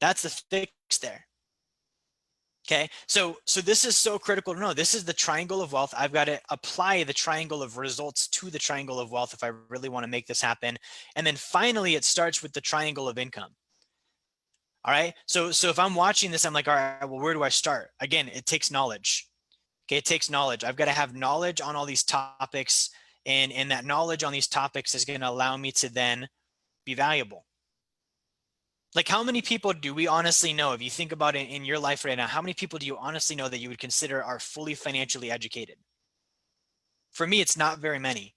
That's the fix there. Okay. So this is so critical to know. This is the triangle of wealth. I've got to apply the triangle of results to the triangle of wealth if I really want to make this happen. And then finally, it starts with the triangle of income. All right. So if I'm watching this, I'm like, all right, well, where do I start? Again, it takes knowledge. Okay. It takes knowledge. I've got to have knowledge on all these topics. And that knowledge on these topics is going to allow me to then be valuable. Like, how many people do we honestly know, if you think about it in your life right now, how many people do you honestly know that you would consider are fully financially educated? For me, it's not very many.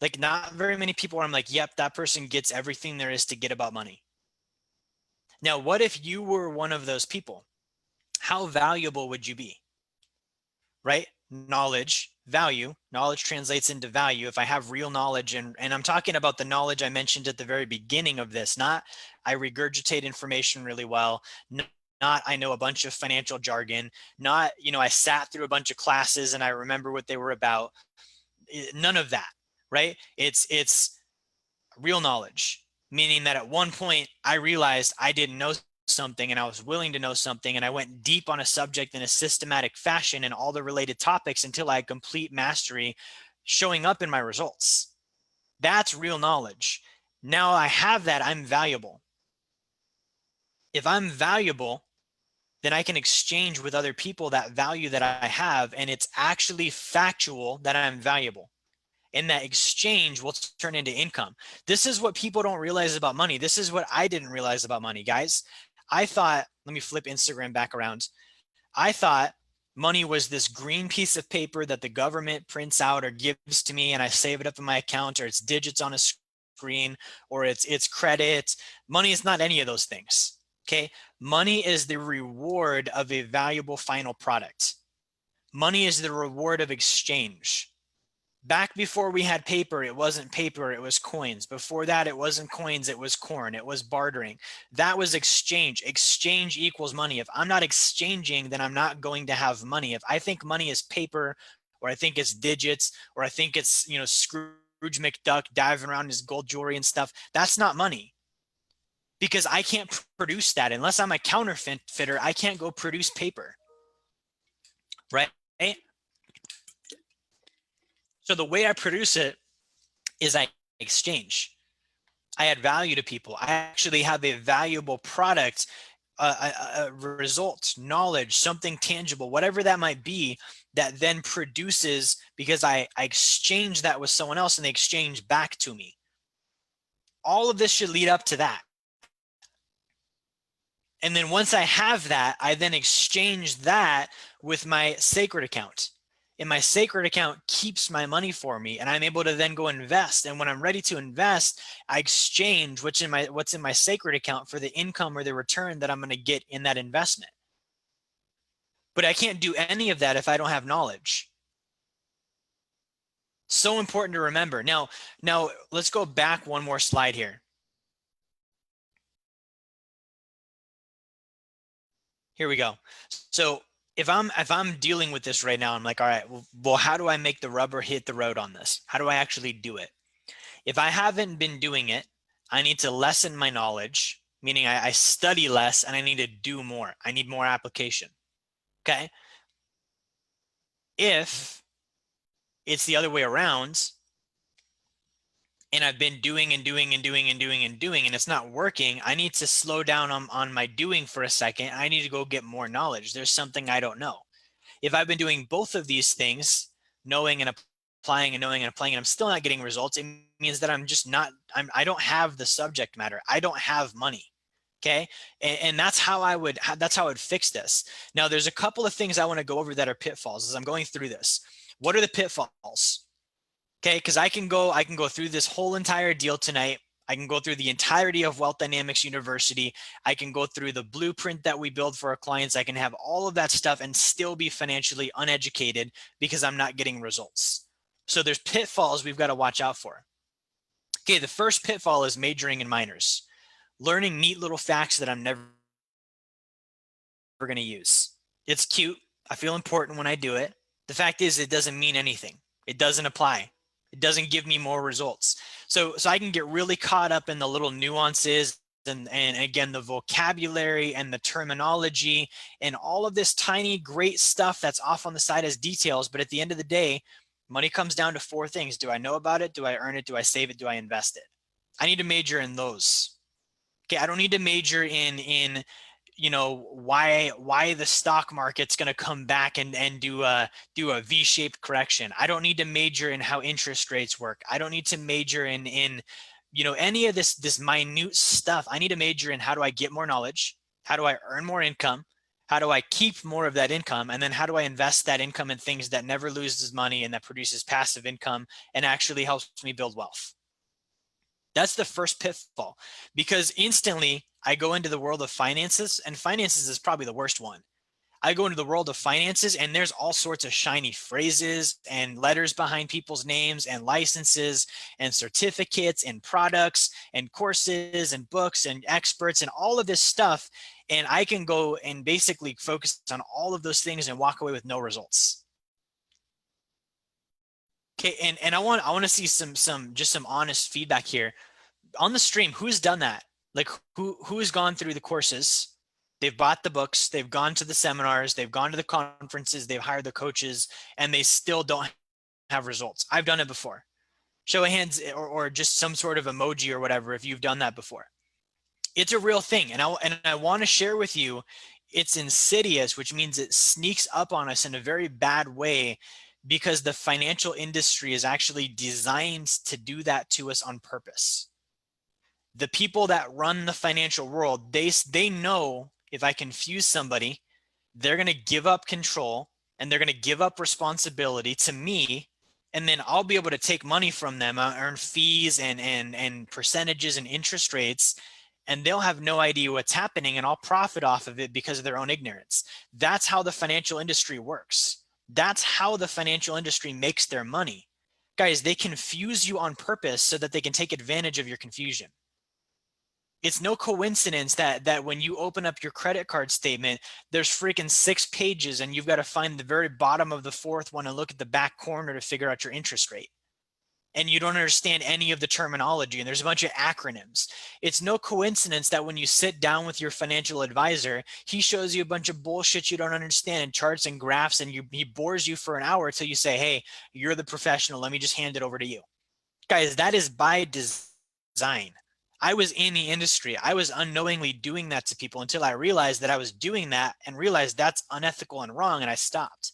Like, not very many people where I'm like, yep, that person gets everything there is to get about money. Now, what if you were one of those people? How valuable would you be? Right? Knowledge, value. Knowledge translates into value. If I have real knowledge, and I'm talking about the knowledge I mentioned at the very beginning of this, not I regurgitate information really well, not I know a bunch of financial jargon, not, I sat through a bunch of classes and I remember what they were about. None of that, right? It's real knowledge, meaning that at one point I realized I didn't know something and I was willing to know something, and I went deep on a subject in a systematic fashion and all the related topics until I had complete mastery showing up in my results. That's real knowledge. Now I have that, I'm valuable. If I'm valuable, then I can exchange with other people that value that I have, and it's actually factual that I'm valuable. And that exchange will turn into income. This is what people don't realize about money. This is what I didn't realize about money, guys. I thought, let me flip Instagram back around. I thought money was this green piece of paper that the government prints out or gives to me and I save it up in my account, or it's digits on a screen, or it's credit. Money is not any of those things. Okay. Money is the reward of a valuable final product. Money is the reward of exchange. Back before we had paper, it wasn't paper, it was coins. Before that, it wasn't coins, it was corn, it was bartering. That was exchange. Exchange equals money. If I'm not exchanging, then I'm not going to have money. If I think money is paper, or I think it's digits, or I think it's, Scrooge McDuck diving around in his gold jewelry and stuff, that's not money. Because I can't produce that. Unless I'm a counterfeiter, I can't go produce paper. Right? So the way I produce it is I exchange. I add value to people. I actually have a valuable product, a result, knowledge, something tangible, whatever that might be, that then produces, because I exchange that with someone else and they exchange back to me. All of this should lead up to that. And then once I have that, I then exchange that with my sacred account. And my sacred account keeps my money for me, and I'm able to then go invest. And when I'm ready to invest, I exchange what's in my sacred account for the income or the return that I'm going to get in that investment. But I can't do any of that if I don't have knowledge. So important to remember. Now let's go back one more slide here. Here we go. So if I'm dealing with this right now, I'm like, all right, well, how do I make the rubber hit the road on this? How do I actually do it? If I haven't been doing it, I need to lessen my knowledge, meaning I study less and I need to do more. I need more application. Okay. If it's the other way around and I've been doing and doing and doing and doing and doing and it's not working, I need to slow down on my doing for a second. I need to go get more knowledge. There's something I don't know. If I've been doing both of these things, knowing and applying and knowing and applying, and I'm still not getting results, it means that I don't have the subject matter. I don't have money. Okay. And that's how I would fix this. Now there's a couple of things I want to go over that are pitfalls as I'm going through this. What are the pitfalls? Okay, because I can go through this whole entire deal tonight. I can go through the entirety of Wealth Dynamics University. I can go through the blueprint that we build for our clients. I can have all of that stuff and still be financially uneducated because I'm not getting results. So there's pitfalls we've got to watch out for. Okay, the first pitfall is majoring in minors, learning neat little facts that I'm never going to use. It's cute. I feel important when I do it. The fact is, it doesn't mean anything. It doesn't apply. It doesn't give me more results. So I can get really caught up in the little nuances and again, the vocabulary and the terminology and all of this tiny, great stuff that's off on the side as details. But at the end of the day, money comes down to four things. Do I know about it? Do I earn it? Do I save it? Do I invest it? I need to major in those. Okay, I don't need to major in why the stock market's going to come back and do a V-shaped correction. I don't need to major in how interest rates work. I don't need to major in any of this minute stuff. I need to major in how do I get more knowledge? How do I earn more income? How do I keep more of that income? And then how do I invest that income in things that never loses money and that produces passive income and actually helps me build wealth? That's the first pitfall, because instantly I go into the world of finances, and finances is probably the worst one. I go into the world of finances and there's all sorts of shiny phrases and letters behind people's names and licenses and certificates and products and courses and books and experts and all of this stuff. And I can go and basically focus on all of those things and walk away with no results. Okay, and I want to see some honest feedback here on the stream. Who's done that? Like who has gone through the courses? They've bought the books, they've gone to the seminars, they've gone to the conferences, they've hired the coaches, and they still don't have results. I've done it before. Show of hands or just some sort of emoji or whatever if you've done that before. It's a real thing, and I want to share with you. It's insidious, which means it sneaks up on us in a very bad way, because the financial industry is actually designed to do that to us on purpose. The people that run the financial world, they know if I confuse somebody, they're going to give up control and they're going to give up responsibility to me, and then I'll be able to take money from them, earn fees and percentages and interest rates, and they'll have no idea what's happening, and I'll profit off of it because of their own ignorance. That's how the financial industry works. That's how the financial industry makes their money. Guys, they confuse you on purpose so that they can take advantage of your confusion. It's no coincidence that when you open up your credit card statement, there's freaking 6 pages and you've got to find the very bottom of the 4th one and look at the back corner to figure out your interest rate. And you don't understand any of the terminology, and there's a bunch of acronyms. It's no coincidence that when you sit down with your financial advisor, he shows you a bunch of bullshit you don't understand and charts and graphs, and he bores you for an hour until you say, hey, you're the professional, let me just hand it over to you. Guys, that is by design. I was in the industry. I was unknowingly doing that to people until I realized that I was doing that and realized that's unethical and wrong, and I stopped.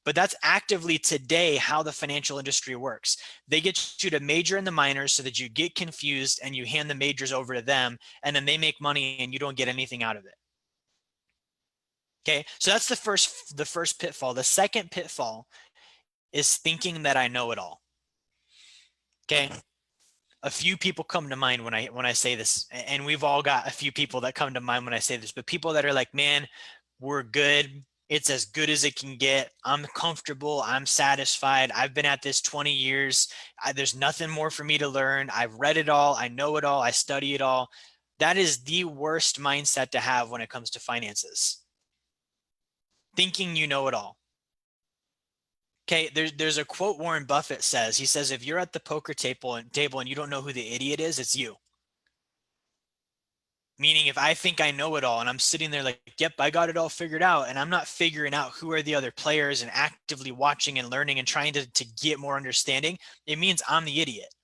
But that's actively today how the financial industry works. They get you to major in the minors so that you get confused and you hand the majors over to them, and then they make money and you don't get anything out of it. Okay, so that's the first pitfall. The second pitfall is thinking that I know it all. Okay, a few people come to mind when I say this, and we've all got a few people that come to mind when I say this, but people that are like, man, we're good. It's as good as it can get. I'm comfortable. I'm satisfied. I've been at this 20 years. There's nothing more for me to learn. I've read it all. I know it all. I study it all. That is the worst mindset to have when it comes to finances. Thinking you know it all. Okay, there's a quote Warren Buffett says. He says, if you're at the poker table and you don't know who the idiot is, it's you. Meaning, if I think I know it all and I'm sitting there like, yep, I got it all figured out, and I'm not figuring out who are the other players and actively watching and learning and trying to get more understanding, it means I'm the idiot.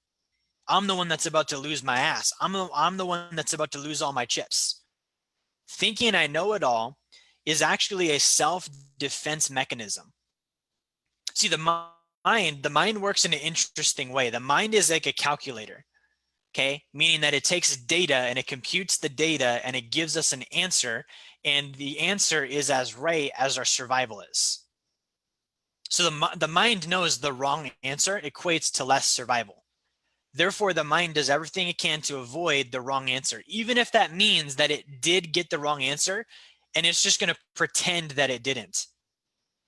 I'm the one that's about to lose my ass. I'm the one that's about to lose all my chips. Thinking I know it all is actually a self-defense mechanism. See, the mind works in an interesting way. The mind is like a calculator. Okay, meaning that it takes data and it computes the data and it gives us an answer, and the answer is as right as our survival is. So the mind knows the wrong answer equates to less survival. Therefore, the mind does everything it can to avoid the wrong answer, even if that means that it did get the wrong answer, and it's just going to pretend that it didn't,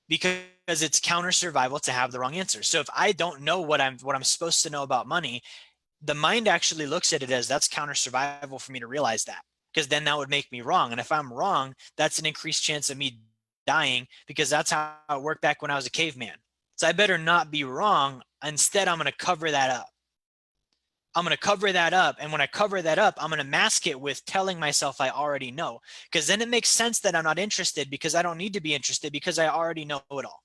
because it's counter survival to have the wrong answer. So if I don't know what I'm supposed to know about money, the mind actually looks at it as that's counter survival for me to realize that, because then that would make me wrong. And if I'm wrong, that's an increased chance of me dying, because that's how it worked back when I was a caveman. So I better not be wrong. Instead, I'm going to cover that up. I'm going to cover that up. And when I cover that up, I'm going to mask it with telling myself I already know, because then it makes sense that I'm not interested, because I don't need to be interested, because I already know it all.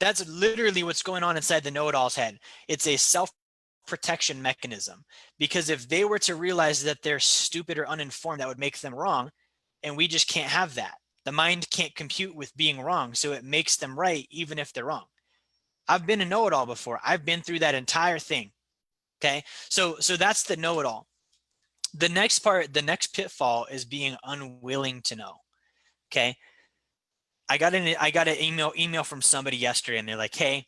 That's literally what's going on inside the know-it-all's head. It's a self-protection mechanism, because if they were to realize that they're stupid or uninformed, that would make them wrong. And we just can't have that. The mind can't compute with being wrong, so it makes them right even if they're wrong. I've been a know-it-all before. I've been through that entire thing. Okay, so that's the know-it-all. The next part, the next pitfall, is being unwilling to know. Okay, I got an email from somebody yesterday, and they're like, "Hey,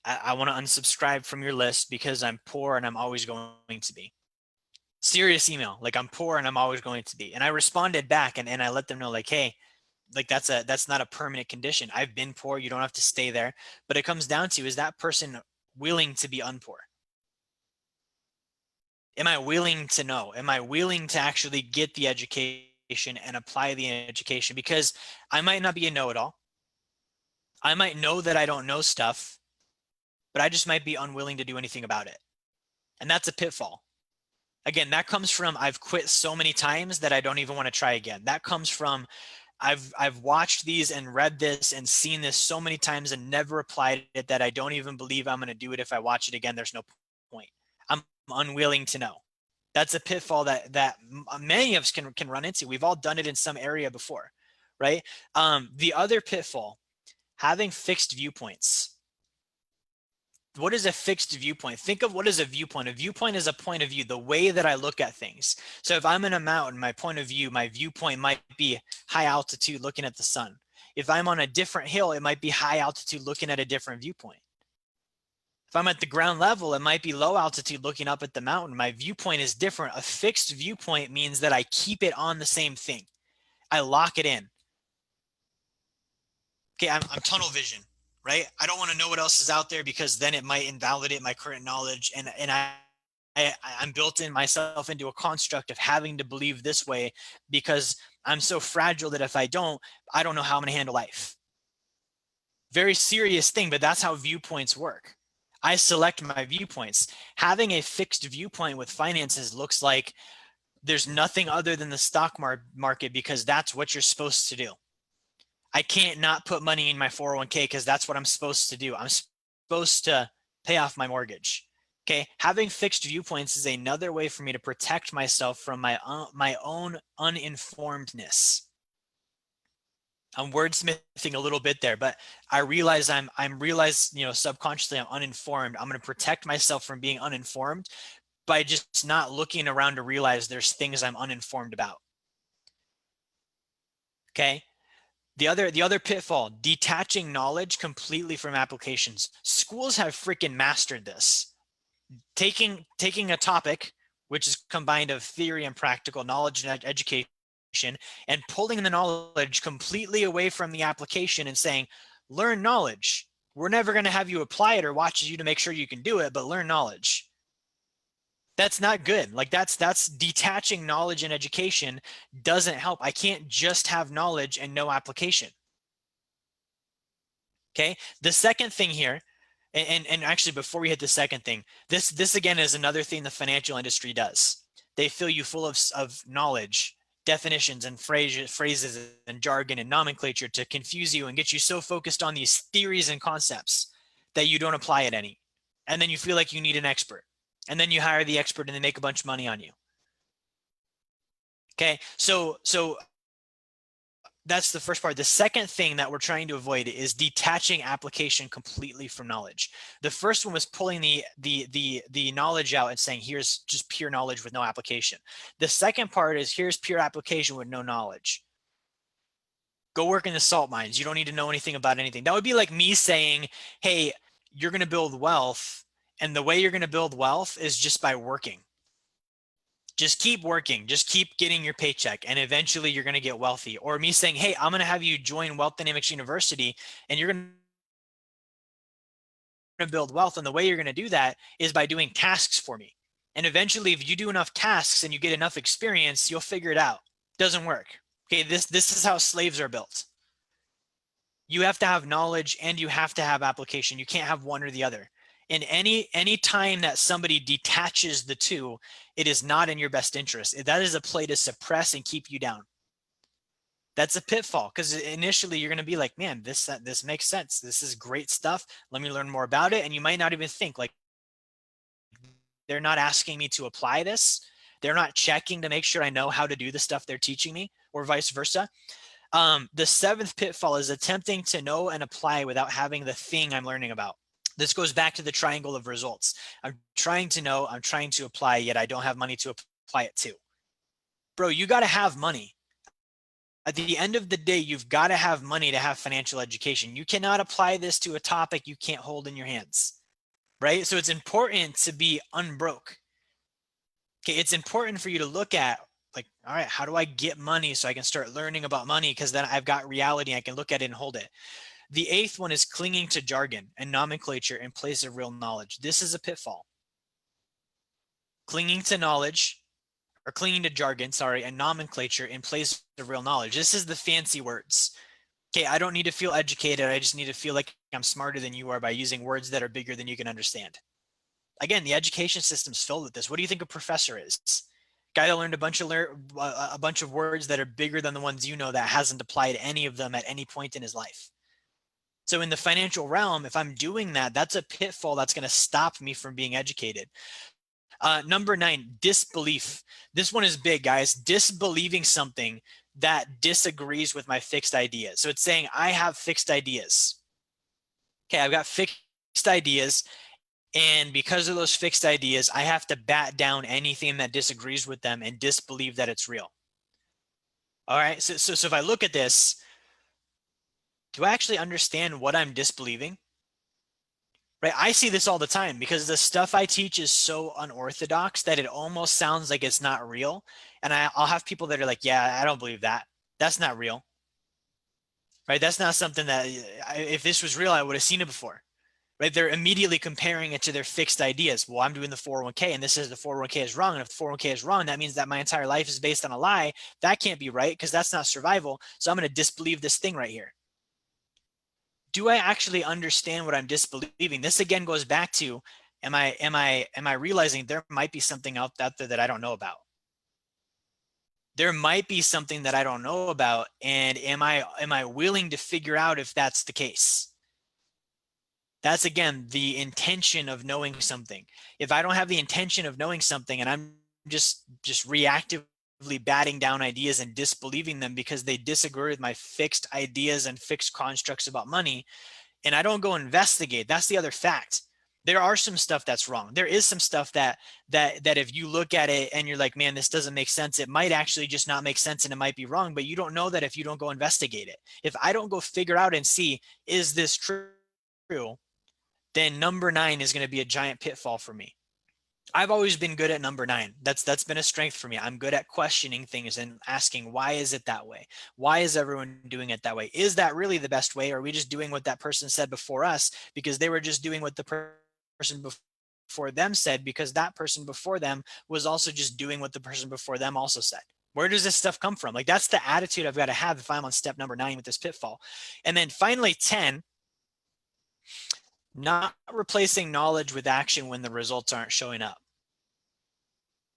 I want to unsubscribe from your list because I'm poor and I'm always going to be." Serious email, like, I'm poor and I'm always going to be. And I responded back, and I let them know, like, hey, like, that's not a permanent condition. I've been poor. You don't have to stay there. But it comes down to, is that person willing to be unpoor? Am I willing to know? Am I willing to actually get the education and apply the education? Because I might not be a know-it-all. I might know that I don't know stuff, but I just might be unwilling to do anything about it. And that's a pitfall. Again, that comes from, I've quit so many times that I don't even want to try again. That comes from, I've watched these and read this and seen this so many times and never applied it that I don't even believe I'm going to do it if I watch it again. There's no point. I'm unwilling to know. That's a pitfall that many of us can run into. We've all done it in some area before, right? The other pitfall, having fixed viewpoints. What is a fixed viewpoint? Think of what is a viewpoint. A viewpoint is a point of view, the way that I look at things. So if I'm in a mountain, my point of view, my viewpoint might be high altitude looking at the sun. If I'm on a different hill, it might be high altitude looking at a different viewpoint. If I'm at the ground level, it might be low altitude looking up at the mountain. My viewpoint is different. A fixed viewpoint means that I keep it on the same thing. I lock it in. Okay, I'm tunnel vision, right? I don't want to know what else is out there, because then it might invalidate my current knowledge. And I'm built in myself into a construct of having to believe this way, because I'm so fragile that if I don't know how I'm going to handle life. Very serious thing, but that's how viewpoints work. I select my viewpoints. Having a fixed viewpoint with finances looks like there's nothing other than the stock market, because that's what you're supposed to do. I can't not put money in my 401k because that's what I'm supposed to do. I'm supposed to pay off my mortgage. Okay, having fixed viewpoints is another way for me to protect myself from my own uninformedness. I'm wordsmithing a little bit there, but I realize subconsciously I'm uninformed. I'm going to protect myself from being uninformed by just not looking around to realize there's things I'm uninformed about. Okay. The other pitfall, detaching knowledge completely from applications. Schools have freaking mastered this. Taking a topic, which is combined of theory and practical knowledge and education, and pulling the knowledge completely away from the application and saying, learn knowledge. We're never going to have you apply it or watch you to make sure you can do it, but learn knowledge. That's not good. Like, that's detaching knowledge and education doesn't help. I can't just have knowledge and no application. Okay. The second thing here, and actually before we hit the second thing, this again is another thing the financial industry does. They fill you full of knowledge, definitions and phrases and jargon and nomenclature to confuse you and get you so focused on these theories and concepts that you don't apply it any. And then you feel like you need an expert. And then you hire the expert and they make a bunch of money on you. Okay, so that's the first part. The second thing that we're trying to avoid is detaching application completely from knowledge. The first one was pulling the knowledge out and saying, here's just pure knowledge with no application. The second part is here's pure application with no knowledge. Go work in the salt mines. You don't need to know anything about anything. That would be like me saying, hey, you're going to build wealth, and the way you're going to build wealth is just by working. Just keep working, just keep getting your paycheck, and eventually you're going to get wealthy. Or me saying, hey, I'm going to have you join Wealth Dynamics University, and you're going to build wealth, and the way you're going to do that is by doing tasks for me. And eventually, if you do enough tasks and you get enough experience, you'll figure it out. Doesn't work. Okay, this is how slaves are built. You have to have knowledge and you have to have application. You can't have one or the other. And any time that somebody detaches the two, it is not in your best interest. That is a play to suppress and keep you down. That's a pitfall, because initially you're going to be like, man, this makes sense. This is great stuff. Let me learn more about it. And you might not even think, like, they're not asking me to apply this. They're not checking to make sure I know how to do the stuff they're teaching me, or vice versa. The seventh pitfall is attempting to know and apply without having the thing I'm learning about. This goes back to the triangle of results. I'm trying to know, I'm trying to apply, yet I don't have money to apply it to. Bro, you got to have money. At the end of the day, you've got to have money to have financial education. You cannot apply this to a topic you can't hold in your hands, right? So it's important to be unbroke. Okay, it's important for you to look at, like, all right, how do I get money so I can start learning about money? Because then I've got reality, I can look at it and hold it. The eighth one is clinging to jargon and nomenclature in place of real knowledge. This is a pitfall. Clinging to knowledge, or clinging to jargon, sorry, and nomenclature in place of real knowledge. This is the fancy words. Okay, I don't need to feel educated. I just need to feel like I'm smarter than you are by using words that are bigger than you can understand. Again, the education system's filled with this. What do you think a professor is? Guy that learned a bunch of words that are bigger than the ones you know, that hasn't applied any of them at any point in his life. So in the financial realm, if I'm doing that, that's a pitfall that's going to stop me from being educated. Number 9, disbelief. This one is big, guys. Disbelieving something that disagrees with my fixed ideas. So it's saying I have fixed ideas. Okay, I've got fixed ideas, and because of those fixed ideas, I have to bat down anything that disagrees with them and disbelieve that it's real. All right, so if I look at this, do I actually understand what I'm disbelieving? Right, I see this all the time because the stuff I teach is so unorthodox that it almost sounds like it's not real. And I'll have people that are like, yeah, I don't believe that. That's not real. Right, that's not something that, if this was real, I would have seen it before. Right, they're immediately comparing it to their fixed ideas. Well, I'm doing the 401k, and this is the 401k is wrong. And if the 401k is wrong, that means that my entire life is based on a lie. That can't be right, because that's not survival. So I'm going to disbelieve this thing right here. Do I actually understand what I'm disbelieving? This again goes back to, am I realizing there might be something out there that I don't know about? There might be something that I don't know about, and am I willing to figure out if that's the case? That's, again, the intention of knowing something. If I don't have the intention of knowing something and I'm just reactively batting down ideas and disbelieving them because they disagree with my fixed ideas and fixed constructs about money, and I don't go investigate, that's the other fact. There are some stuff that's wrong. There is some stuff that if you look at it and you're like, man, this doesn't make sense, it might actually just not make sense and it might be wrong, but you don't know that if you don't go investigate it. If I don't go figure out and see, is this true, then number 9 is going to be a giant pitfall for me. I've always been good at number 9. That's been a strength for me. I'm good at questioning things and asking, why is it that way? Why is everyone doing it that way? Is that really the best way? Or are we just doing what that person said before us because they were just doing what the person before them said because that person before them was also just doing what the person before them also said? Where does this stuff come from? Like, that's the attitude I've got to have if I'm on step number 9 with this pitfall. And then finally, 10, not replacing knowledge with action when the results aren't showing up.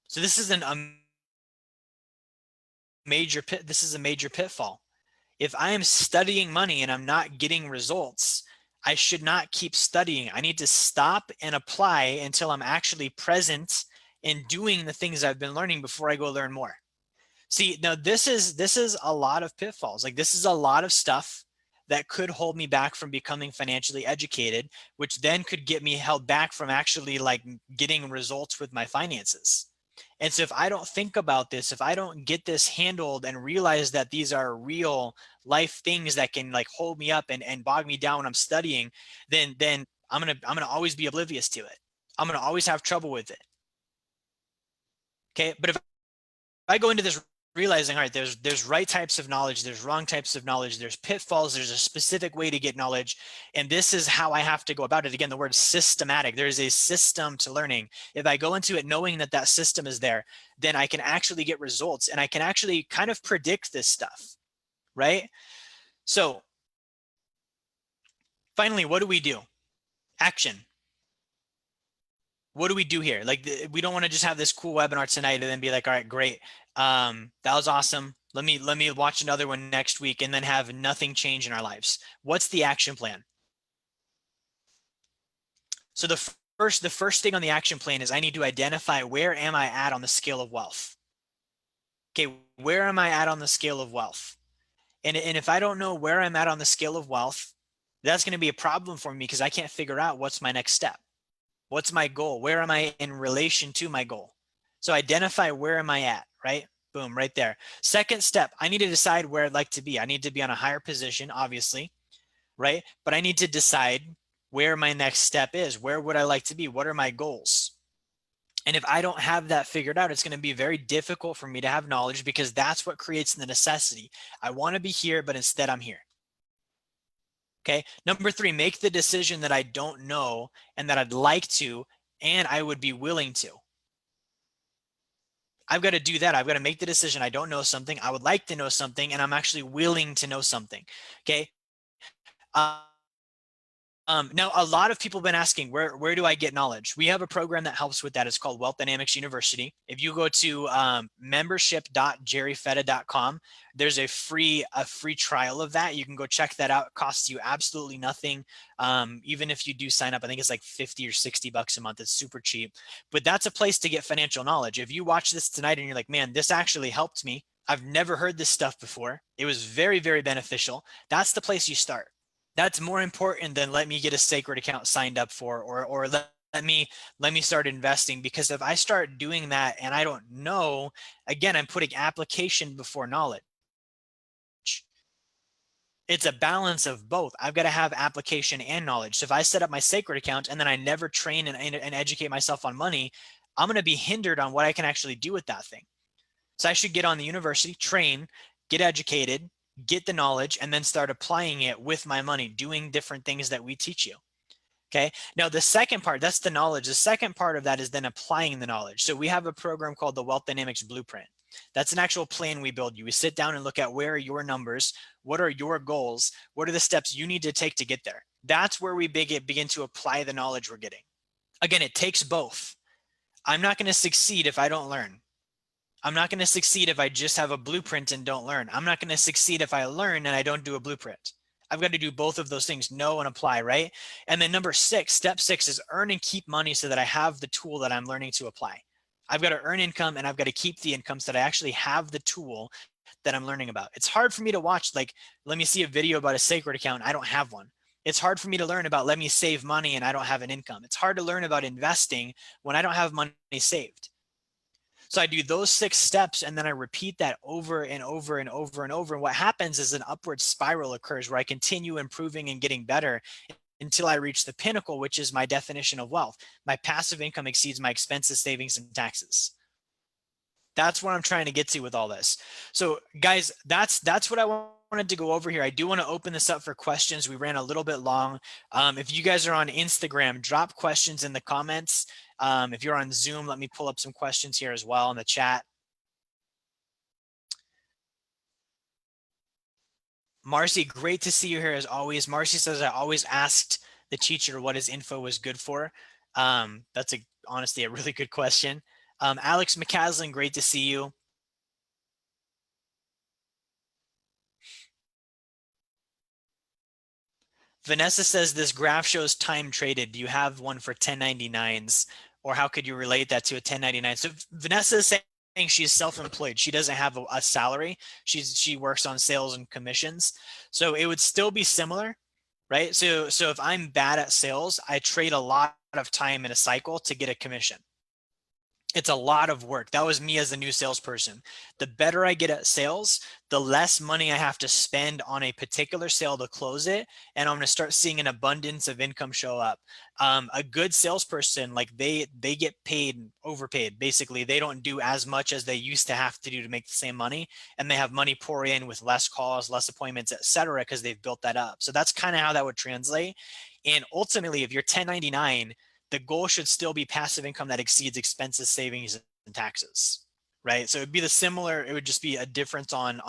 So this is a major pitfall. If I am studying money and I'm not getting results, I should not keep studying. I need to stop and apply until I'm actually present in doing the things I've been learning before I go learn more. See, now this is a lot of pitfalls. Like this is a lot of stuff that could hold me back from becoming financially educated, which then could get me held back from actually like getting results with my finances. And so if I don't think about this, if I don't get this handled and realize that these are real life things that can like hold me up and bog me down when I'm studying, then I'm gonna always be oblivious to it. I'm gonna always have trouble with it. Okay. But if I go into this realizing, all right, there's right types of knowledge, there's wrong types of knowledge, there's pitfalls, there's a specific way to get knowledge, and this is how I have to go about it. Again, the word systematic. There is a system to learning. If I go into it knowing that that system is there, then I can actually get results, and I can actually kind of predict this stuff, right? So finally, what do we do? Action. What do we do here? Like we don't want to just have this cool webinar tonight and then be like, all right, great. That was awesome. Let me watch another one next week and then have nothing change in our lives. What's the action plan? So the first thing on the action plan is I need to identify where am I at on the scale of wealth. Okay, where am I at on the scale of wealth? And if I don't know where I'm at on the scale of wealth, that's going to be a problem for me because I can't figure out what's my next step. What's my goal? Where am I in relation to my goal? So identify where am I at, right? Boom, right there. Second step, I need to decide where I'd like to be. I need to be on a higher position, obviously, right? But I need to decide where my next step is. Where would I like to be? What are my goals? And if I don't have that figured out, it's going to be very difficult for me to have knowledge because that's what creates the necessity. I want to be here, but instead I'm here. Okay. Number three, make the decision that I don't know and that I'd like to, and I would be willing to. I've got to do that. I've got to make the decision. I don't know something. I would like to know something, and I'm actually willing to know something. Okay. Uh, now, a lot of people have been asking, where do I get knowledge? We have a program that helps with that. It's called Wealth Dynamics University. If you go to membership.jerryfetta.com, there's a free trial of that. You can go check that out. It costs you absolutely nothing. Even if you do sign up, I think it's like 50 or 60 bucks a month. It's super cheap. But that's a place to get financial knowledge. If you watch this tonight and you're like, man, this actually helped me. I've never heard this stuff before. It was very, very beneficial. That's the place you start. That's more important than let me get a sacred account signed up for, or let me start investing. Because if I start doing that and I don't know, again, I'm putting application before knowledge. It's a balance of both. I've got to have application and knowledge. So if I set up my sacred account and then I never train and educate myself on money, I'm going to be hindered on what I can actually do with that thing. So I should get on the university, train, get educated, get the knowledge, and then start applying it with my money, doing different things that we teach you. Okay. Now, the second part, that's the knowledge. The second part of that is then applying the knowledge. So we have a program called the Wealth Dynamics Blueprint. That's an actual plan we build you. We sit down and look at where are your numbers, what are your goals, what are the steps you need to take to get there. That's where we begin to apply the knowledge we're getting. Again, it takes both. I'm not going to succeed if I don't learn. I'm not going to succeed if I just have a blueprint and don't learn. I'm not going to succeed if I learn and I don't do a blueprint. I've got to do both of those things, know and apply, right? And then number six, step six is earn and keep money so that I have the tool that I'm learning to apply. I've got to earn income and I've got to keep the income so that I actually have the tool that I'm learning about. It's hard for me to watch, like, let me see a video about a sacred account. I don't have one. It's hard for me to learn about let me save money and I don't have an income. It's hard to learn about investing when I don't have money saved. So I do those 6 steps and then I repeat that over and over and over and over. And what happens is an upward spiral occurs where I continue improving and getting better until I reach the pinnacle, which is my definition of wealth. My passive income exceeds my expenses, savings, and taxes. That's what I'm trying to get to with all this. So guys, that's what I wanted to go over here. I do want to open this up for questions. We ran a little bit long. If you guys are on Instagram, drop questions in the comments. If you're on Zoom, let me pull up some questions here as well in the chat. Marcy, great to see you here as always. Marcy says, I always asked the teacher what his info was good for. That's honestly a really good question. Alex McCaslin, great to see you. Vanessa says this graph shows time traded. Do you have one for 1099s, or how could you relate that to a 1099? So Vanessa is saying she's self-employed. She doesn't have a salary. She works on sales and commissions. So it would still be similar, right? So if I'm bad at sales, I trade a lot of time in a cycle to get a commission. It's a lot of work. That was me as a new salesperson. The better I get at sales, the less money I have to spend on a particular sale to close it, and I'm going to start seeing an abundance of income show up. A good salesperson, like they get paid, overpaid. Basically, they don't do as much as they used to have to do to make the same money, and they have money pour in with less calls, less appointments, etc., because they've built that up. So that's kind of how that would translate. And ultimately, if you're 1099, the goal should still be passive income that exceeds expenses, savings, and taxes, right? So it'd be the similar, it would just be a difference on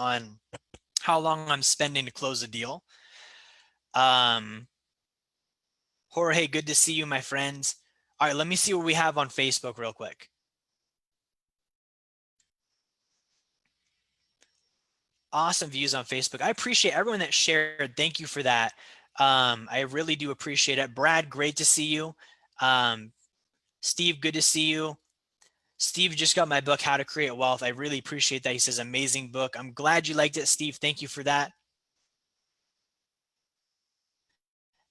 how long I'm spending to close a deal. Jorge, good to see you, my friends. All right, let me see what we have on Facebook real quick. Awesome views on Facebook. I appreciate everyone that shared. Thank you for that. I really do appreciate it. Brad, great to see you. Steve, good to see you. Steve just got my book, How to Create Wealth. I really appreciate that. He says, amazing book. I'm glad you liked it, Steve. Thank you for that.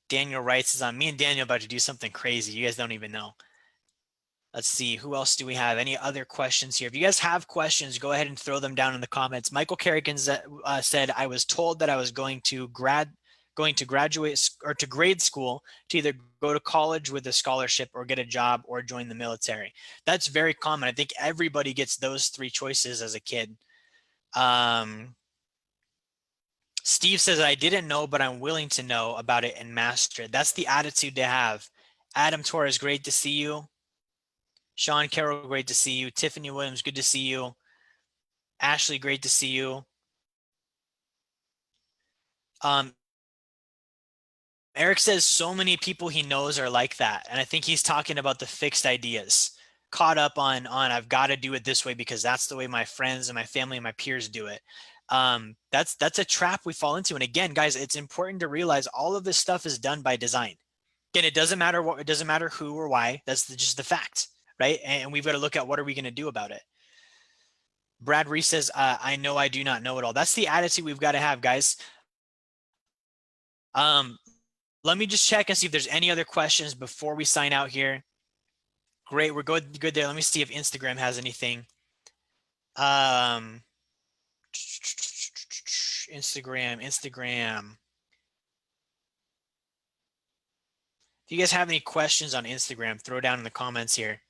Daniel writes, is on me and Daniel about to do something crazy. You guys don't even know. Let's see, who else do we have? Any other questions here? If you guys have questions, go ahead and throw them down in the comments. Michael Kerrigan said, I was told that I was going to graduate or to grade school to either go to college with a scholarship or get a job or join the military. That's very common. I think everybody gets those three choices as a kid. Steve says, I didn't know, but I'm willing to know about it and master it. That's the attitude to have. Adam Torres, great to see you. Sean Carroll, great to see you. Tiffany Williams, good to see you. Ashley, great to see you. Eric says so many people he knows are like that. And I think he's talking about the fixed ideas, caught up on I've got to do it this way because that's the way my friends and my family and my peers do it. That's a trap we fall into. And again, guys, it's important to realize all of this stuff is done by design. Again, it doesn't matter what, it doesn't matter who or why. That's just the fact, right? And we've got to look at what are we going to do about it. Brad Reese says, I know I do not know it all. That's the attitude we've got to have, guys. Let me just check and see if there's any other questions before we sign out here. Great, we're good there. Let me see if Instagram has anything. Instagram. If you guys have any questions on Instagram, throw down in the comments here.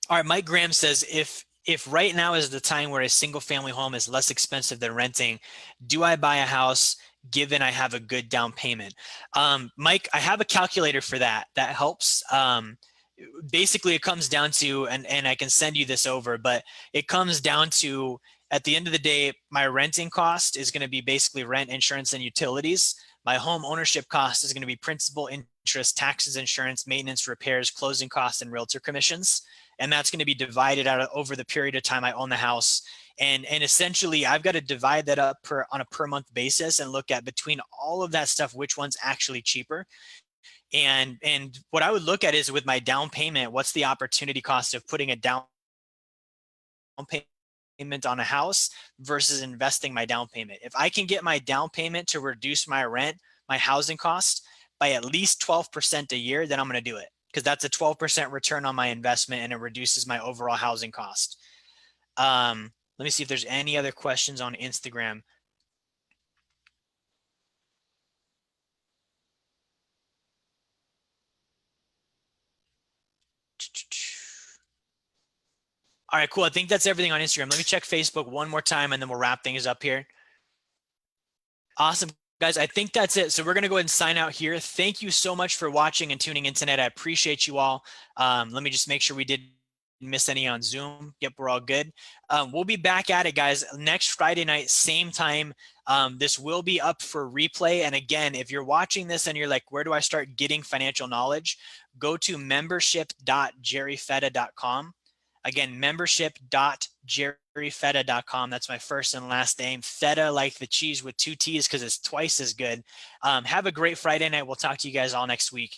All right, Mike Graham says, if right now is the time where a single family home is less expensive than renting, do I buy a house given I have a good down payment? Mike, I have a calculator for that. That helps. Basically, it comes down to, and I can send you this over, but it comes down to, at the end of the day, my renting cost is going to be basically rent, insurance, and utilities. My home ownership cost is going to be principal, interest, taxes, insurance, maintenance, repairs, closing costs, and realtor commissions. And that's going to be divided out over the period of time I own the house. And essentially, I've got to divide that up on a per month basis and look at, between all of that stuff, which one's actually cheaper. And what I would look at is, with my down payment, what's the opportunity cost of putting a down payment on a house versus investing my down payment. If I can get my down payment to reduce my rent, my housing cost by at least 12% a year, then I'm going to do it, because that's a 12% return on my investment and it reduces my overall housing cost. Let me see if there's any other questions on Instagram. All right, cool. I think that's everything on Instagram. Let me check Facebook one more time and then we'll wrap things up here. Awesome, guys. I think that's it. So we're going to go ahead and sign out here. Thank you so much for watching and tuning in tonight. I appreciate you all. Let me just make sure we didn't miss any on Zoom. Yep, we're all good. We'll be back at it, guys, next Friday night, same time. This will be up for replay. And again, if you're watching this and you're like, where do I start getting financial knowledge? Go to membership.jerryfetta.com. Again, membership.jerryfetta.com. That's my first and last name. Feta, like the cheese with 2 T's, because it's twice as good. Have a great Friday night. We'll talk to you guys all next week.